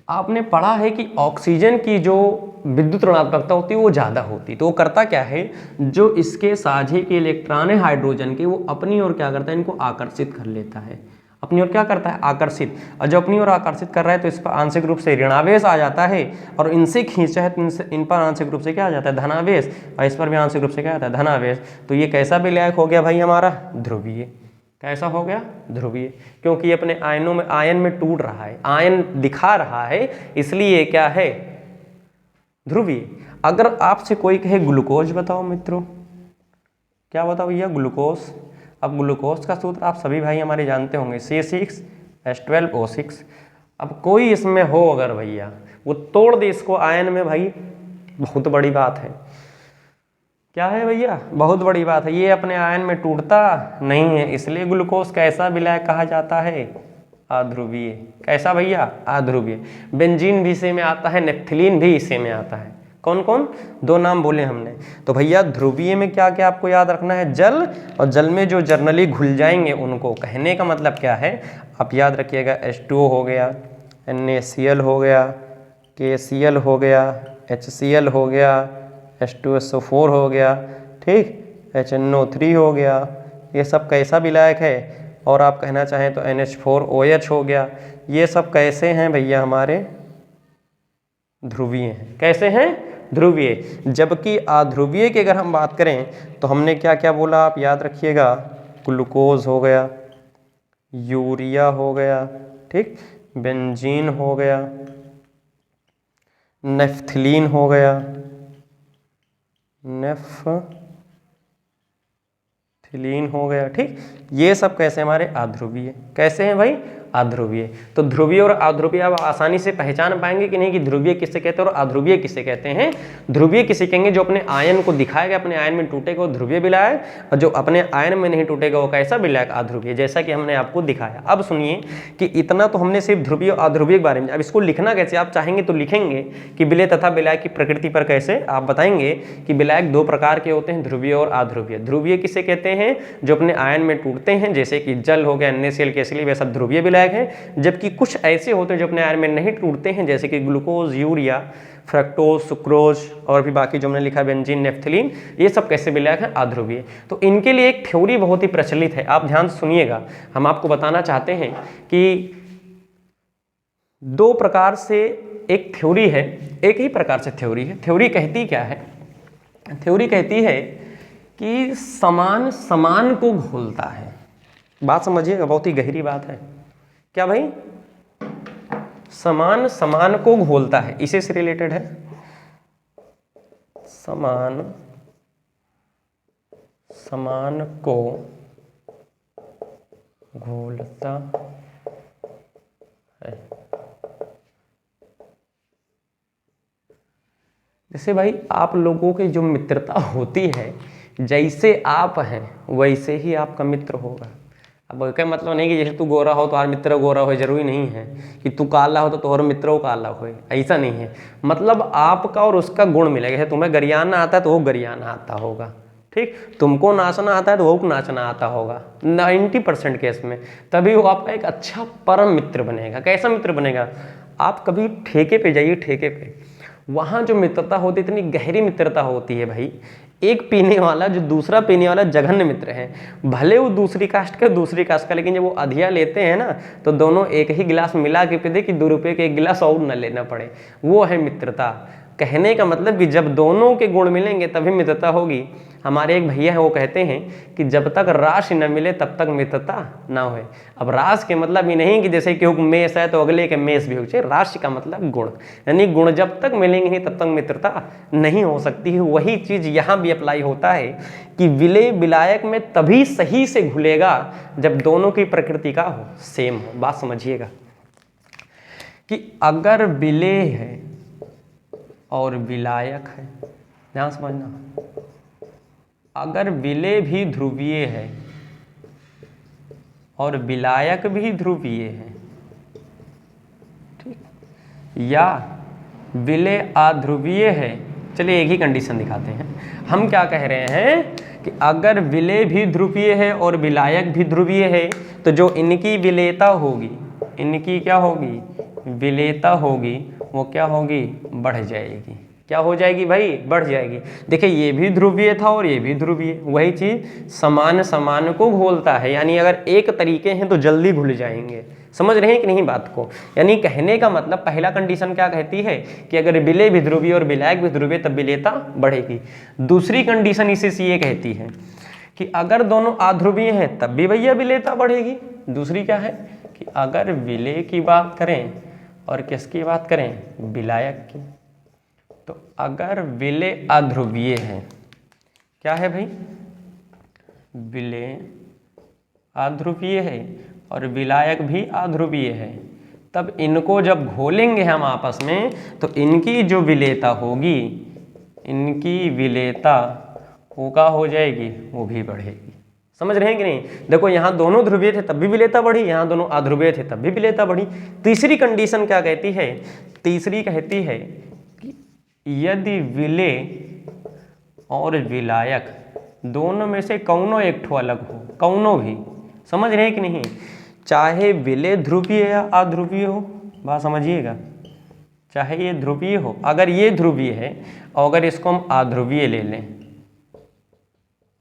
आपने पढ़ा है कि ऑक्सीजन की जो विद्युत ऋणात्मकता होती है वो ज़्यादा होती है। तो वो करता क्या है, जो इसके साझे के इलेक्ट्रॉन है हाइड्रोजन के, वो अपनी ओर क्या करता है, इनको आकर्षित कर लेता है। अपनी ओर क्या करता है, आकर्षित। और जो अपनी ओर आकर्षित कर रहा है तो इस पर आंशिक रूप से ऋणावेश आ जाता है, और इनसे खींचा है तो इन पर आंशिक रूप से क्या आ जाता है, धनावेश, और इस पर भी आंशिक रूप से क्या आता है, धनावेश। तो ये कैसा विलायक हो गया भाई हमारा, ध्रुवीय। कैसा हो गया, ध्रुवीय, क्योंकि ये अपने आयनों में, आयन में टूट रहा है, आयन दिखा रहा है, इसलिए क्या है, ध्रुवीय। अगर आपसे कोई कहे ग्लूकोज बताओ मित्रों, क्या बताओ भैया, ग्लूकोज। अब ग्लूकोज का सूत्र आप सभी भाई हमारे जानते होंगे, C6H12O6। अब कोई इसमें हो अगर भैया वो तोड़ दे इसको आयन में, भाई बहुत बड़ी बात है। क्या है भैया, बहुत बड़ी बात है। ये अपने आयन में टूटता नहीं है, इसलिए ग्लूकोज कैसा विलायक कहा जाता है, अध्रुवीय। कैसा भैया, अध्रुवीय। बेंजीन भी इसी में आता है, नेफ्थलीन भी इसी में आता है। कौन कौन, दो नाम बोले हमने। तो भैया ध्रुवीय में क्या क्या आपको याद रखना है, जल, और जल में जो जर्नली घुल जाएंगे उनको। कहने का मतलब क्या है, आप याद रखिएगा, H2O हो गया, NaCl हो गया, KCl हो गया, HCl हो गया, H2SO4 हो गया, ठीक, HNO3 हो गया। ये सब कैसा विलायक है, और आप कहना चाहें तो NH4OH हो गया। ये सब कैसे हैं भैया, हमारे ध्रुवीय हैं। कैसे हैं, ध्रुवीय। जबकि अध्रुवीय की अगर हम बात करें तो हमने क्या क्या बोला, आप याद रखिएगा, ग्लूकोज हो गया, यूरिया हो गया, ठीक, बेंजीन हो गया, नेफ्थलीन हो गया, नेफ्थलीन हो गया, ठीक। ये सब कैसे हमारे अध्रुवीय, कैसे हैं भाई, अध्रुवीय। तो ध्रुवीय और अध्रुवीय आप आसानी से पहचान पाएंगे कि नहीं, कि ध्रुवीय किसे कहते हैं और अध्रुवीय किसे कहते हैं। ध्रुवीय किसे कहेंगे, जो अपने आयन को दिखाएगा, अपने आयन में टूटेगा वो ध्रुवीय विलायक, और जो अपने आयन में नहीं टूटेगा वो कैसा विलायक, अध्रुवीय, जैसा कि हमने आपको दिखाया। अब सुनिए कि इतना तो हमने सिर्फ ध्रुवीय और अध्रुवीय के बारे में। अब इसको लिखना कैसे, आप चाहेंगे तो लिखेंगे कि विलेय तथा विलायक की प्रकृति पर कैसे आप बताएंगे कि विलायक दो प्रकार के होते हैं, ध्रुवीय और अध्रुवीय। ध्रुवीय किसे कहते हैं, जो अपने आयन में टूटते हैं, जैसे कि जल हो गया, NaCl, KCl, वे सब ध्रुवीय विलायक है। जबकि कुछ ऐसे होते हैं जो अपने आयन में नहीं टूटते हैं, जैसे कि ग्लूकोज, यूरिया, फ्रक्टोज, सुक्रोज, और भी बाकी जो हमने लिखा बेंजीन, नेफ्थलीन, ये सब कैसे विलायक हैं, अध्रुवीय। तो इनके लिए एक थ्योरी बहुत ही प्रचलित है, आप ध्यान सुनिएगा। हम आपको बताना चाहते हैं कि दो प्रकार से एक थ्योरी है, एक ही प्रकार से थ्योरी है। थ्योरी कहती क्या है, थ्योरी कहती है कि समान समान को घोलता है। बात समझिएगा, बहुत ही गहरी बात है। क्या भाई, समान समान को घोलता है, इसी से रिलेटेड है। समान समान को घोलता है। जैसे भाई आप लोगों की जो मित्रता होती है, जैसे आप हैं वैसे ही आपका मित्र होगा। अब क्या मतलब नहीं कि जैसे तू गोरा हो तो हर मित्र गोरा हो, जरूरी नहीं है कि तू काला हो तो तुम्हारा मित्र काला हो, ऐसा नहीं है। मतलब आपका और उसका गुण मिलेगा। जैसे तुम्हें गरियाना आता है तो वो गरियाना आता होगा, ठीक, तुमको नाचना आता है तो वो को नाचना आता होगा 90% केस में, तभी वो आपका एक अच्छा परम मित्र बनेगा। कैसा मित्र बनेगा? आप कभी ठेके पे जाइए, ठेके पे, वहाँ जो मित्रता होती है इतनी गहरी मित्रता होती है भाई। एक पीने वाला जो दूसरा पीने वाला जघन्य मित्र है, भले वो दूसरी कास्ट का, लेकिन जब वो अधिया लेते हैं ना तो दोनों एक ही गिलास मिला के पीते कि 2 रुपये के एक गिलास और न लेना पड़े। वो है मित्रता। कहने का मतलब कि जब दोनों के गुण मिलेंगे तभी मित्रता होगी। हमारे एक भैया हैं, वो कहते हैं कि जब तक राशि न मिले तब तक मित्रता ना हो। अब राशि के मतलब ये नहीं कि जैसे कि मेष है तो अगले के मेष भी हो चाहिए। राशि का मतलब गुण, यानी गुण जब तक मिलेंगे नहीं तब तक मित्रता नहीं हो सकती है। वही चीज यहाँ भी अप्लाई होता है कि विलय विलायक में तभी सही से घुलेगा जब दोनों की प्रकृति का हो, सेम हो। बात समझिएगा कि अगर विलय है और विलायक है, ध्यान समझना, अगर विलय भी ध्रुवीय है और विलायक भी ध्रुवीय है, ठीक, या विलय अध्रुवीय है, चलिए एक ही कंडीशन दिखाते हैं। हम क्या कह रहे हैं कि अगर विलय भी ध्रुवीय है और विलायक भी ध्रुवीय है तो जो इनकी विलेयता होगी, इनकी क्या होगी, विलेयता होगी, वो क्या होगी, बढ़ जाएगी। क्या हो जाएगी भाई, बढ़ जाएगी। देखिए ये भी ध्रुवीय था और ये भी ध्रुवीय, वही चीज समान समान को घोलता है। यानी अगर एक तरीके हैं तो जल्दी घुल जाएंगे। समझ रहे हैं कि नहीं बात को? यानी कहने का मतलब पहला कंडीशन क्या कहती है कि अगर विलय भी ध्रुवीय और विलायक भी ध्रुवीय तब विलेयता बढ़ेगी। दूसरी कंडीशन इसी से ये कहती है कि अगर दोनों अध्रुवीय हैं तब भी भैया विलेयता बढ़ेगी। दूसरी क्या है कि अगर विलय की बात करें और किसकी बात करें, विलायक की, तो अगर विलय अध्रुवीय है, क्या है भाई, विलय अध्रुवीय है और विलायक भी अध्रुवीय है, तब इनको जब घोलेंगे हम आपस में तो इनकी जो विलेयता होगी, इनकी विलेयता वो क्या हो जाएगी, वो भी बढ़ेगी। समझ रहे हैं कि नहीं? देखो यहाँ दोनों ध्रुवीय थे तब भी विलेयता बढ़ी, यहाँ दोनों अध्रुवीय थे तब भी विलेयता बढ़ी। तीसरी कंडीशन क्या कहती है, तीसरी कहती है कि यदि विलय और विलायक दोनों में से कौनो एक ठो अलग हो, कौनो भी, समझ रहे हैं कि नहीं, चाहे विलय ध्रुवीय या अध्रुवीय हो, बात समझिएगा, चाहे ये ध्रुवीय हो, अगर ये ध्रुवीय है और अगर इसको हम अध्रुवीय ले लें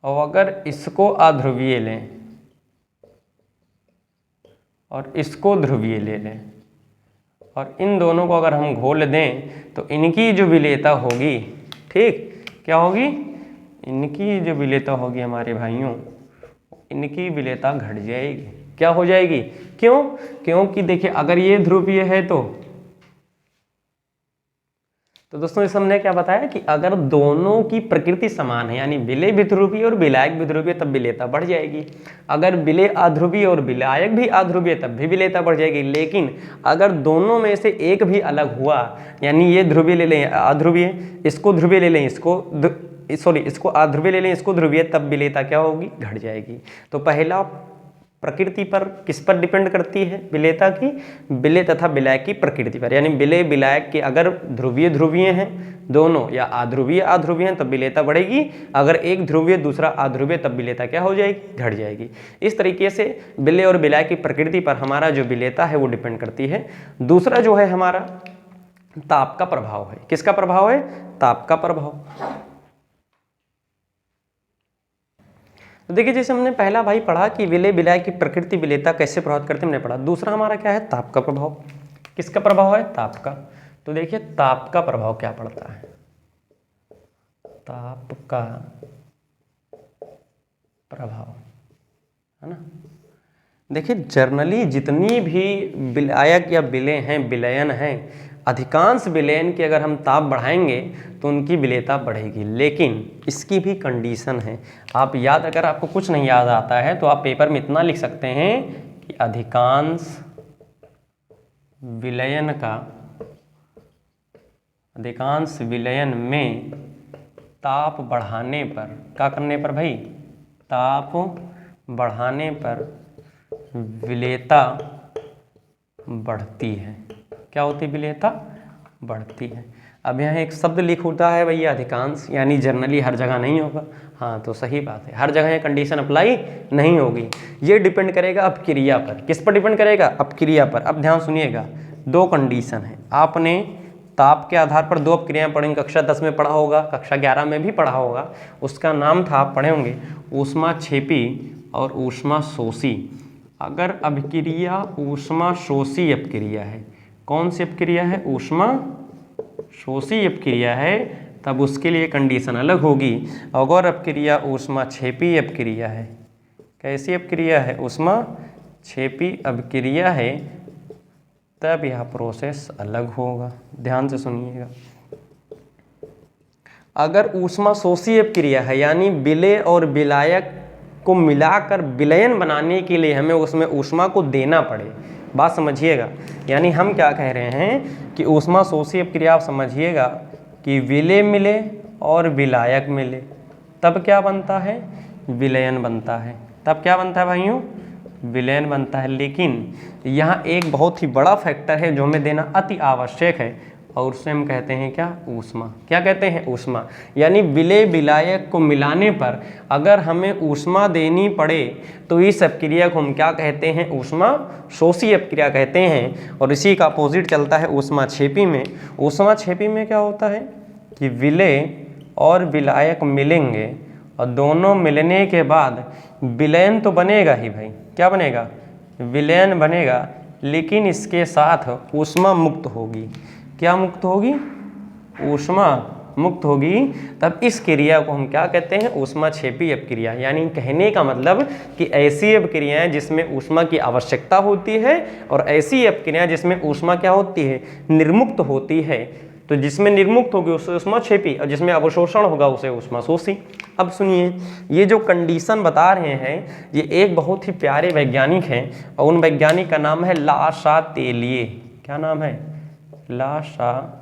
और अगर इसको अध्रुवीय लें और इसको ध्रुवीय ले लें और इन दोनों को अगर हम घोल दें तो इनकी जो विलेयता होगी, ठीक, क्या होगी, इनकी जो विलेयता होगी हमारे भाइयों, इनकी विलेयता घट जाएगी। क्या हो जाएगी? क्यों? क्योंकि देखिए अगर ये ध्रुवीय है तो दोस्तों इस हमने क्या बताया कि अगर दोनों की प्रकृति समान है, यानी विलय भी ध्रुवीय और विलायक भी ध्रुवीय, तब विलेयता बढ़ जाएगी। अगर विलय अध्रुवीय और विलायक भी अध्रुवीय तब भी विलेयता बढ़ जाएगी। लेकिन अगर दोनों में से एक भी अलग हुआ, यानी ये ध्रुवीय ले लें अध्रुवीय, इसको ध्रुवीय ले लें, इसको अध्रुवीय ले लें, इसको ध्रुवीय, तब विलेयता क्या होगी, घट जाएगी। तो पहला प्रकृति पर किस पर डिपेंड करती है, विलेयता की, विलय तथा विलायक की प्रकृति पर। यानी विलय विलायक के अगर ध्रुवीय ध्रुवीय हैं दोनों या अध्रुवीय अध्रुवीय हैं तब विलेयता बढ़ेगी, अगर एक ध्रुवीय दूसरा अध्रुवीय तब विलेयता क्या हो जाएगी, घट जाएगी। इस तरीके से विलय और विलायक की प्रकृति पर हमारा जो विलेयता है वो डिपेंड करती है। दूसरा जो है हमारा ताप का प्रभाव है। किसका प्रभाव है? ताप का प्रभाव। तो देखिए जैसे हमने पहला भाई पढ़ा कि विलय विलायक की प्रकृति विलेयता कैसे प्रभावित करते हमने पढ़ा। दूसरा हमारा क्या है? ताप का प्रभाव। किसका प्रभाव है? ताप का। तो देखिए ताप का प्रभाव क्या पड़ता है, ताप का प्रभाव, है ना। देखिए जनरली जितनी भी विलायक या विलय हैं, विलयन हैं, अधिकांश विलयन की अगर हम ताप बढ़ाएंगे तो उनकी विलेयता बढ़ेगी। लेकिन इसकी भी कंडीशन है। आप याद, अगर आपको कुछ नहीं याद आता है तो आप पेपर में इतना लिख सकते हैं कि अधिकांश विलयन का अधिकांश विलयन में ताप बढ़ाने पर, क्या करने पर भाई, ताप बढ़ाने पर विलेयता बढ़ती है। क्या होती है, विलेयता बढ़ती है। अब यहाँ एक शब्द लिख होता है भैया अधिकांश, यानी जनरली हर जगह नहीं होगा। हाँ तो सही बात है, हर जगह ये कंडीशन अप्लाई नहीं होगी। ये डिपेंड करेगा अपक्रिया पर। किस पर डिपेंड करेगा, अपक्रिया पर। अब ध्यान सुनिएगा, दो कंडीशन है। आपने ताप के आधार पर दो अपक्रियाएं पढ़ेंगे, कक्षा 10 में पढ़ा होगा, कक्षा 11 में भी पढ़ा होगा। उसका नाम था, आप पढ़े होंगे, ऊष्माक्षेपी और ऊष्माशोषी। अगर अभिक्रिया ऊष्माशोषी अपक्रिया है, कौन सी अपक्रिया है, ऊष्माशोषी अपक्रिया है, तब उसके लिए कंडीशन अलग होगी। अगर अपक्रिया ऊष्माक्षेपी अपक्रिया है, कैसी अपक्रिया है, ऊष्माक्षेपी अपक्रिया है, तब यह प्रोसेस अलग होगा। ध्यान से सुनिएगा। अगर ऊष्माशोषी अपक्रिया है, यानी विलेय और विलायक को मिलाकर विलयन बनाने के लिए हमें उसमें ऊष्मा को देना पड़े, बात समझिएगा। यानी हम क्या कह रहे हैं कि ऊष्माशोषी अपक्रिया, आप समझिएगा कि विलेय मिले और विलायक मिले, तब क्या बनता है, विलयन बनता है। तब क्या बनता है भाइयों, विलयन बनता है। लेकिन यहाँ एक बहुत ही बड़ा फैक्टर है जो हमें देना अति आवश्यक है, और उसे हम कहते हैं क्या, ऊष्मा। क्या कहते हैं, ऊष्मा। यानी विलेय विलायक को मिलाने पर अगर हमें ऊष्मा देनी पड़े तो इस अपक्रिया को हम क्या कहते हैं, ऊष्माशोषी अपक्रिया कहते हैं। और इसी का अपोजिट चलता है ऊष्माक्षेपी में। ऊष्माक्षेपी में क्या होता है कि विलेय और विलायक मिलेंगे और दोनों मिलने के बाद विलयन तो बनेगा ही भाई, क्या बनेगा, विलयन बनेगा, लेकिन इसके साथ ऊष्मा मुक्त होगी। क्या मुक्त होगी, ऊष्मा मुक्त होगी। तब इस क्रिया को हम क्या कहते हैं, ऊष्माक्षेपी अपक्रिया। यानी कहने का मतलब कि ऐसी अपक्रियाएं जिसमें ऊष्मा की आवश्यकता होती है और ऐसी अपक्रियाएं जिसमें ऊष्मा क्या होती है, निर्मुक्त होती है। तो जिसमें निर्मुक्त होगी उसे ऊष्माक्षेपी, और जिसमें अवशोषण होगा उसे ऊष्माशोषी। अब सुनिए, ये जो कंडीशन बता रहे हैं, ये एक बहुत ही प्यारे वैज्ञानिक हैं, और उन वैज्ञानिक का नाम है लाशातेलिए। क्या नाम है, लाशातेलिए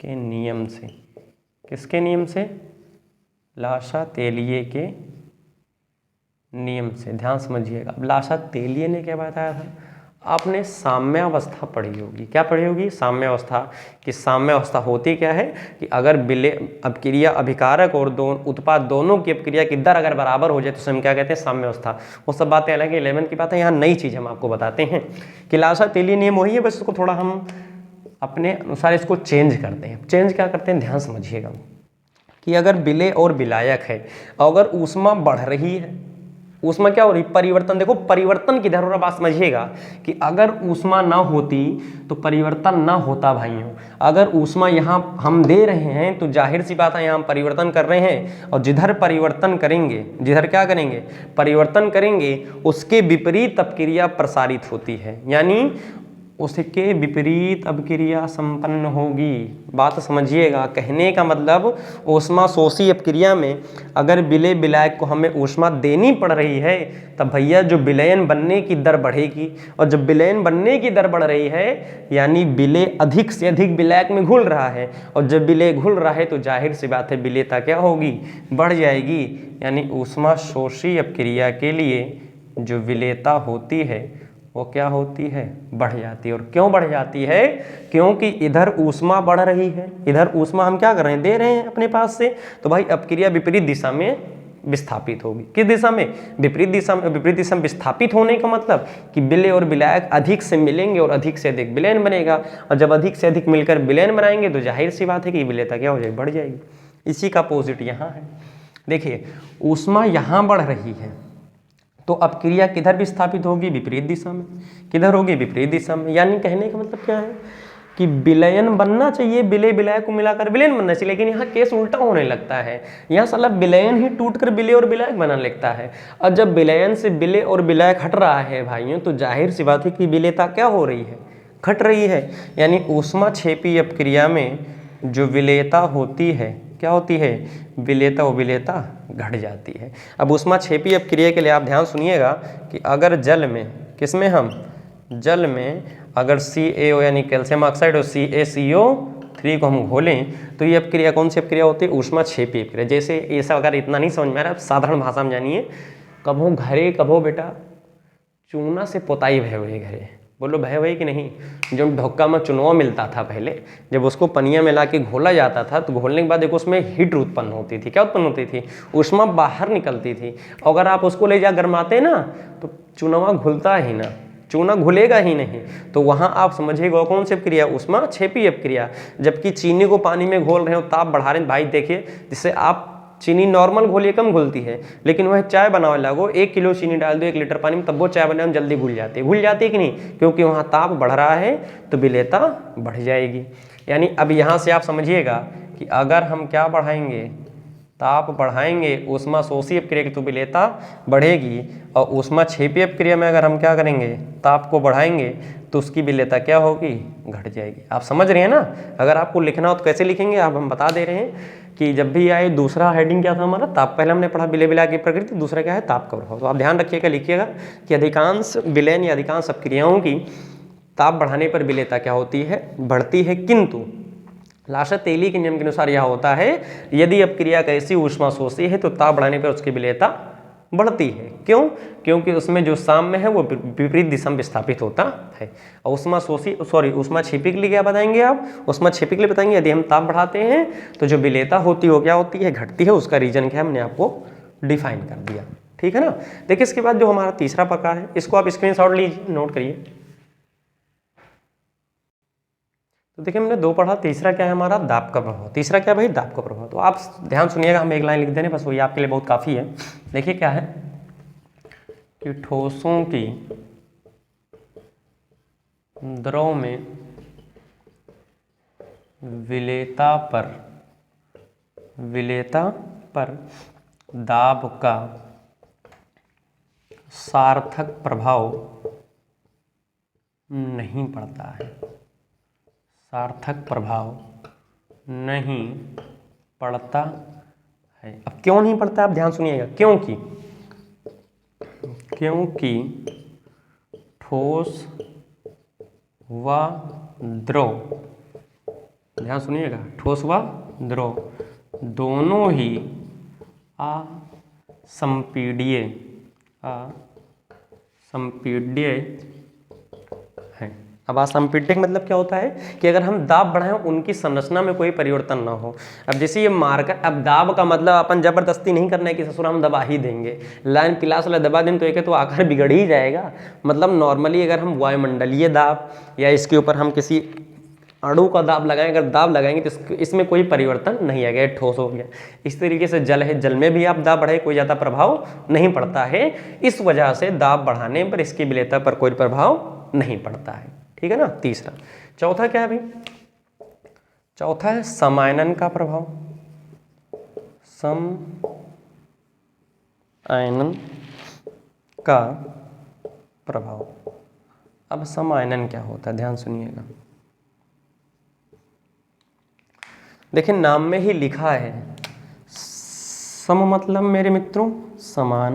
के नियम से। किसके नियम से, लाशातेलिए के नियम से। ध्यान समझिएगा। अब लाशातेलिए ने क्या बताया था, आपने साम्यावस्था पढ़ी होगी। क्या पढ़ी होगी, साम्यावस्था। कि साम्यावस्था होती क्या है कि अगर विलेय अपक्रिया, अभिकारक और उत्पाद दोनों की अपक्रिया की दर अगर बराबर हो जाए तो हम क्या कहते हैं, साम्यावस्था। वो सब बातें अलग है, 11th की बात है। यहाँ नई चीज़ हम आपको बताते हैं कि लाशातेलिए नियम वही है, बस इसको थोड़ा हम अपने अनुसार इसको चेंज करते हैं। चेंज क्या करते हैं, ध्यान समझिएगा कि अगर विलेय और विलायक है, अगर ऊष्मा बढ़ रही है, ऊष्मा क्या हो रही, परिवर्तन। देखो परिवर्तन की धरोहर बात समझिएगा कि अगर ऊष्मा ना होती तो परिवर्तन ना होता भाइयों। अगर ऊष्मा यहाँ हम दे रहे हैं तो जाहिर सी बात है यहाँ हम परिवर्तन कर रहे हैं, और जिधर परिवर्तन करेंगे, जिधर क्या करेंगे, परिवर्तन करेंगे, उसके विपरीत अपक्रिया प्रसारित होती है, यानी उसके विपरीत अपक्रिया संपन्न होगी। बात समझिएगा। कहने का मतलब ऊष्माशोषी अपक्रिया में अगर विलेय विलायक को हमें ऊष्मा देनी पड़ रही है, तब भैया जो विलयन बनने की दर बढ़ेगी, और जब विलयन बनने की दर बढ़ रही है यानी विलेय अधिक से अधिक विलायक में घुल रहा है, और जब विलेय घुल रहा है तो जाहिर सी बात है विलेयता क्या होगी, बढ़ जाएगी। यानी ऊष्माशोषी अपक्रिया के लिए जो विलेयता होती है वो क्या होती है, बढ़ जाती है। और क्यों बढ़ जाती है, क्योंकि इधर ऊष्मा बढ़ रही है, इधर ऊष्मा हम क्या कर रहे हैं, दे रहे हैं अपने पास से, तो भाई अपक्रिया विपरीत दिशा में विस्थापित होगी। किस दिशा में, विपरीत दिशा में। विपरीत दिशा में विस्थापित होने का मतलब कि विलेय और विलायक अधिक से मिलेंगे और अधिक से अधिक विलयन बनेगा, और जब अधिक से अधिक मिलकर विलयन बनाएंगे तो जाहिर सी बात है कि विलेयता क्या हो जाएगी, बढ़ जाएगी। इसी का अपोजिट यहाँ है। देखिए ऊष्मा यहाँ बढ़ रही है तो अपक्रिया किधर विस्थापित होगी, विपरीत दिशा में। किधर होगी, विपरीत दिशा में। यानी कहने का मतलब क्या है कि विलयन बनना चाहिए, विलेय विलायक को मिलाकर विलयन बनना चाहिए, लेकिन यहाँ केस उल्टा होने लगता है। यहाँ साला विलयन ही टूटकर विलेय और विलायक बनने लगता है, और जब विलयन से विलेय और विलायक हट रहा है भाइयों, तो जाहिर सी बात है कि विलेयता क्या हो रही है, घट रही है। यानी ऊष्माक्षेपी अपक्रिया में जो विलेयता होती है, क्या होती है, विलेयता व विलेयता घट जाती है। अब ऊष्माक्षेपी अपक्रिया के लिए आप ध्यान सुनिएगा कि अगर जल में, किसमें, हम जल में अगर CaO यानी कैल्शियम ऑक्साइड और CaCO3 को हम घोलें तो ये अपक्रिया कौन सी अपक्रिया होती है? ऊष्माक्षेपी अपक्रिया। जैसे ऐसा अगर इतना नहीं समझ में आ रहा है, साधारण भाषा में जानिए, कभो घरे कभो बेटा चूना से पोताई भय हुए घरे। बोलो भय हुए कि नहीं? जो ढोका में चुनवा मिलता था पहले, जब उसको पनिया में ला के घोला जाता था तो घोलने के बाद देखो उसमें हीट उत्पन्न होती थी। क्या उत्पन्न होती थी? ऊष्मा बाहर निकलती थी। अगर आप उसको ले जा गरमाते ना तो चुनवा घुलता ही ना, चूना घुलेगा ही नहीं। तो वहाँ आप समझिएगा कौन सी अपक्रिया? ऊष्माक्षेपी अपक्रिया। जबकि चीनी को पानी में घोल रहे हो, ताप बढ़ा रहे हैं, भाई देखिए, जिससे आप चीनी नॉर्मल घोलिए कम घुलती है, लेकिन वह चाय बनावे लागो 1 किलो चीनी डाल दो 1 लीटर पानी में, तब वो चाय बनाने में जल्दी घुल जाती है कि नहीं? क्योंकि वहाँ ताप बढ़ रहा है तो विलेयता बढ़ जाएगी। यानी अब यहाँ से आप समझिएगा कि अगर हम क्या बढ़ाएंगे? ताप बढ़ाएंगे, ऊष्माशोषी अपक्रिया की तो विलेयता बढ़ेगी, और ऊष्माक्षेपी अपक्रिया में अगर हम क्या करेंगे? ताप को बढ़ाएंगे तो उसकी विलेयता क्या होगी? घट जाएगी। आप समझ रहे हैं ना? अगर आपको लिखना हो तो कैसे लिखेंगे? आप हम बता दे रहे हैं कि जब भी आए, दूसरा हेडिंग क्या था हमारा? ताप। पहले हमने पढ़ा विलय विलायक की प्रकृति, दूसरा क्या है? ताप का प्रभाव। तो आप ध्यान रखिएगा, लिखिएगा कि अधिकांश विलयन या अधिकांश अपक्रियाओं की ताप बढ़ाने पर विलेयता क्या होती है? बढ़ती है। किंतु लाशत-तेली के नियम के अनुसार यह होता है, यदि अपक्रिया कैसी ऊष्माशोषी है तो ताप बढ़ाने पर उसकी विलेयता बढ़ती है। क्यों? क्योंकि उसमें जो साम्य है वो विपरीत दिशा में विस्थापित होता है। और ऊष्माक्षेपी के लिए क्या बताएंगे आप? ऊष्माक्षेपी के लिए बताएंगे यदि हम ताप बढ़ाते हैं तो जो विलेयता होती है वो क्या होती है? घटती है। उसका रीजन क्या है? हमने आपको डिफाइन कर दिया। ठीक है ना? देखिए इसके बाद जो हमारा तीसरा प्रकार है, इसको आप स्क्रीनशॉट लीजिए, नोट करिए। तो देखिए हमने 2 पढ़ा, तीसरा क्या है हमारा? दाब का प्रभाव। तीसरा क्या भाई? दाब का प्रभाव। तो आप ध्यान सुनिएगा, हम एक लाइन लिख देने बस, वही आपके लिए बहुत काफ़ी है। देखिए क्या है कि ठोसों की द्रव में विलेयता पर दाब का सार्थक प्रभाव नहीं पड़ता है। सार्थक प्रभाव नहीं पड़ता है। अब क्यों नहीं पड़ता? आप ध्यान सुनिएगा। क्योंकि ठोस व द्रव, ध्यान सुनिएगा, ठोस व द्रव दोनों ही असंपीड्य है। अब असंपीड्य का मतलब क्या होता है कि अगर हम दाब बढ़ाएं उनकी संरचना में कोई परिवर्तन ना हो। अब जैसे ये मार्कर, अब दाब का मतलब अपन जबरदस्ती नहीं करना है कि ससुर हम दबा ही देंगे, लाइन पिलास वाला दबा दें तो एक तो आकार बिगड़ ही जाएगा। मतलब नॉर्मली अगर हम वायुमंडलीय दाब या इसके ऊपर हम किसी अणु का दाब लगाएं, अगर दाब लगाएंगे तो इसमें कोई परिवर्तन नहीं आएगा, ठोस हो गया। इस तरीके से जल है, जल में भी आप दाब बढ़ाए कोई ज़्यादा प्रभाव नहीं पड़ता है। इस वजह से दाब बढ़ाने पर इसकी विलेयता पर कोई प्रभाव नहीं पड़ता है। ठीक है ना? तीसरा। चौथा क्या है भाई? चौथा है समायनन का प्रभाव। समायनन का प्रभाव। अब समायनन क्या होता है? ध्यान सुनिएगा। देखिए नाम में ही लिखा है, सम मतलब मेरे मित्रों समान,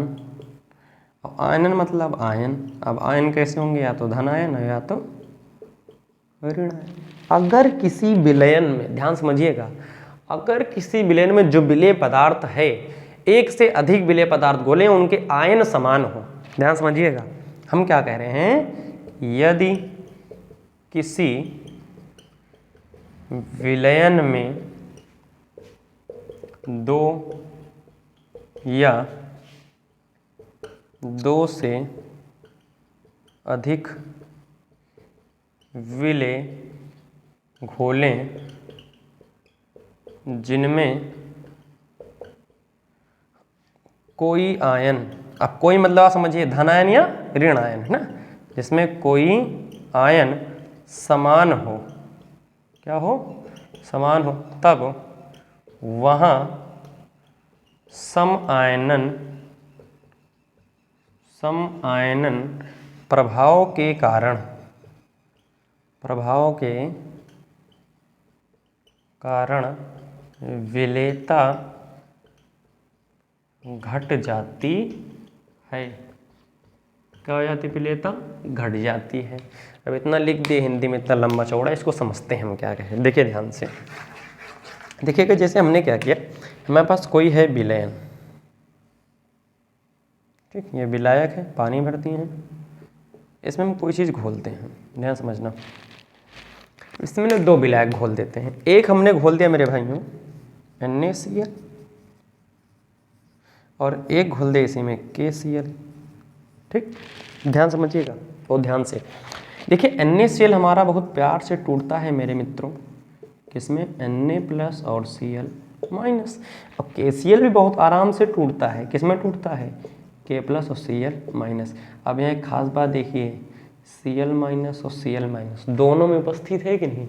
और आयनन मतलब आयन। अब आयन कैसे होंगे? या तो धन आयन या तो ऋण आयन। अगर किसी विलयन में, ध्यान समझिएगा, अगर किसी विलयन में जो विलेय पदार्थ है, एक से अधिक विलेय पदार्थ घोले, उनके आयन समान हो, ध्यान समझिएगा, हम क्या कह रहे हैं? यदि किसी विलयन में 2 या 2 से अधिक विलेय घोलें जिनमें कोई आयन, अब कोई मतलब आप समझिए धन आयन या ऋण आयन, है ना, जिसमें कोई आयन समान हो, क्या हो? समान हो, तब वहाँ समायनन प्रभाव के कारण विलेयता घट जाती है। क्या हो जाती है, विलेयता घट जाती है। अब इतना लिख दिए हिंदी में, इतना लंबा चौड़ा, इसको समझते हैं हम क्या कहें। देखिए ध्यान से, देखिएगा जैसे हमने क्या किया, हमारे पास कोई है विलयन, ठीक, ये विलायक है, पानी भरती हैं, इसमें हम कोई चीज़ घोलते हैं, ध्यान समझना। इसमें ना 2 विलायक घोल देते हैं। एक हमने घोल दिया मेरे भाइयों NaCl, और एक घोल दे इसी में KCl, ठीक, ध्यान समझिएगा बहुत ध्यान से। देखिए NaCl हमारा बहुत प्यार से टूटता है मेरे मित्रों, किसमें, Na+ और Cl-। अब KCl भी बहुत आराम से टूटता है, किसमें टूटता है, K+ और Cl-। अब यहाँ एक खास बात देखिए, Cl- और Cl- दोनों में उपस्थित है कि नहीं।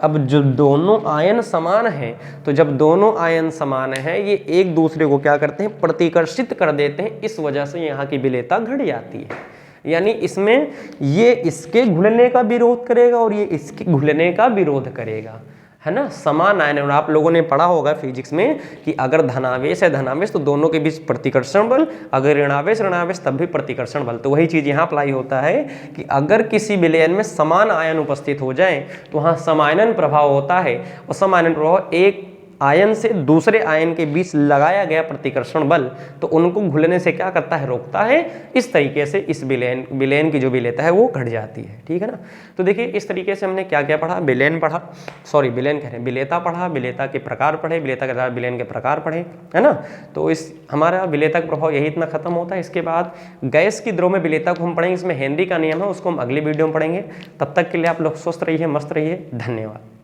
अब जो दोनों आयन समान हैं, तो जब दोनों आयन समान हैं, ये एक दूसरे को क्या करते हैं, प्रतिकर्षित कर देते हैं, इस वजह से यहाँ की विलेयता घट जाती है। यानी इसमें ये इसके घुलने का विरोध करेगा और ये इसके घुलने का विरोध करेगा, है ना, समान आयन। और आप लोगों ने पढ़ा होगा फिजिक्स में कि अगर धनावेश है धनावेश तो दोनों के बीच प्रतिकर्षण बल, अगर ऋणावेश ऋणावेश तब भी प्रतिकर्षण बल। तो वही चीज़ यहाँ अप्लाई होता है कि अगर किसी विलयन में समान आयन उपस्थित हो जाए तो वहाँ समायनन प्रभाव होता है, और समायनन प्रभाव एक आयन से दूसरे आयन के बीच लगाया गया प्रतिकर्षण बल, तो उनको घुलने से क्या करता है, रोकता है। इस तरीके से इस विलयन की जो विलेयता है वो घट जाती है, ठीक है ना। तो देखिए इस तरीके से हमने क्या क्या पढ़ा, विलयन पढ़ा, सॉरी विलयन कह रहे हैं, विलेयता पढ़ा, विलेयता के प्रकार पढ़े, विलेयता के द्वारा विलयन के प्रकार पढ़े, है ना। तो इस हमारा विलेयता का प्रभाव यही इतना खत्म होता है। इसके बाद गैस की द्रव में विलेयता को हम पढ़ेंगे, इसमें हेनरी का नियम है, उसको हम अगली वीडियो में पढ़ेंगे। तब तक के लिए आप लोग स्वस्थ रहिए, मस्त रहिए, धन्यवाद।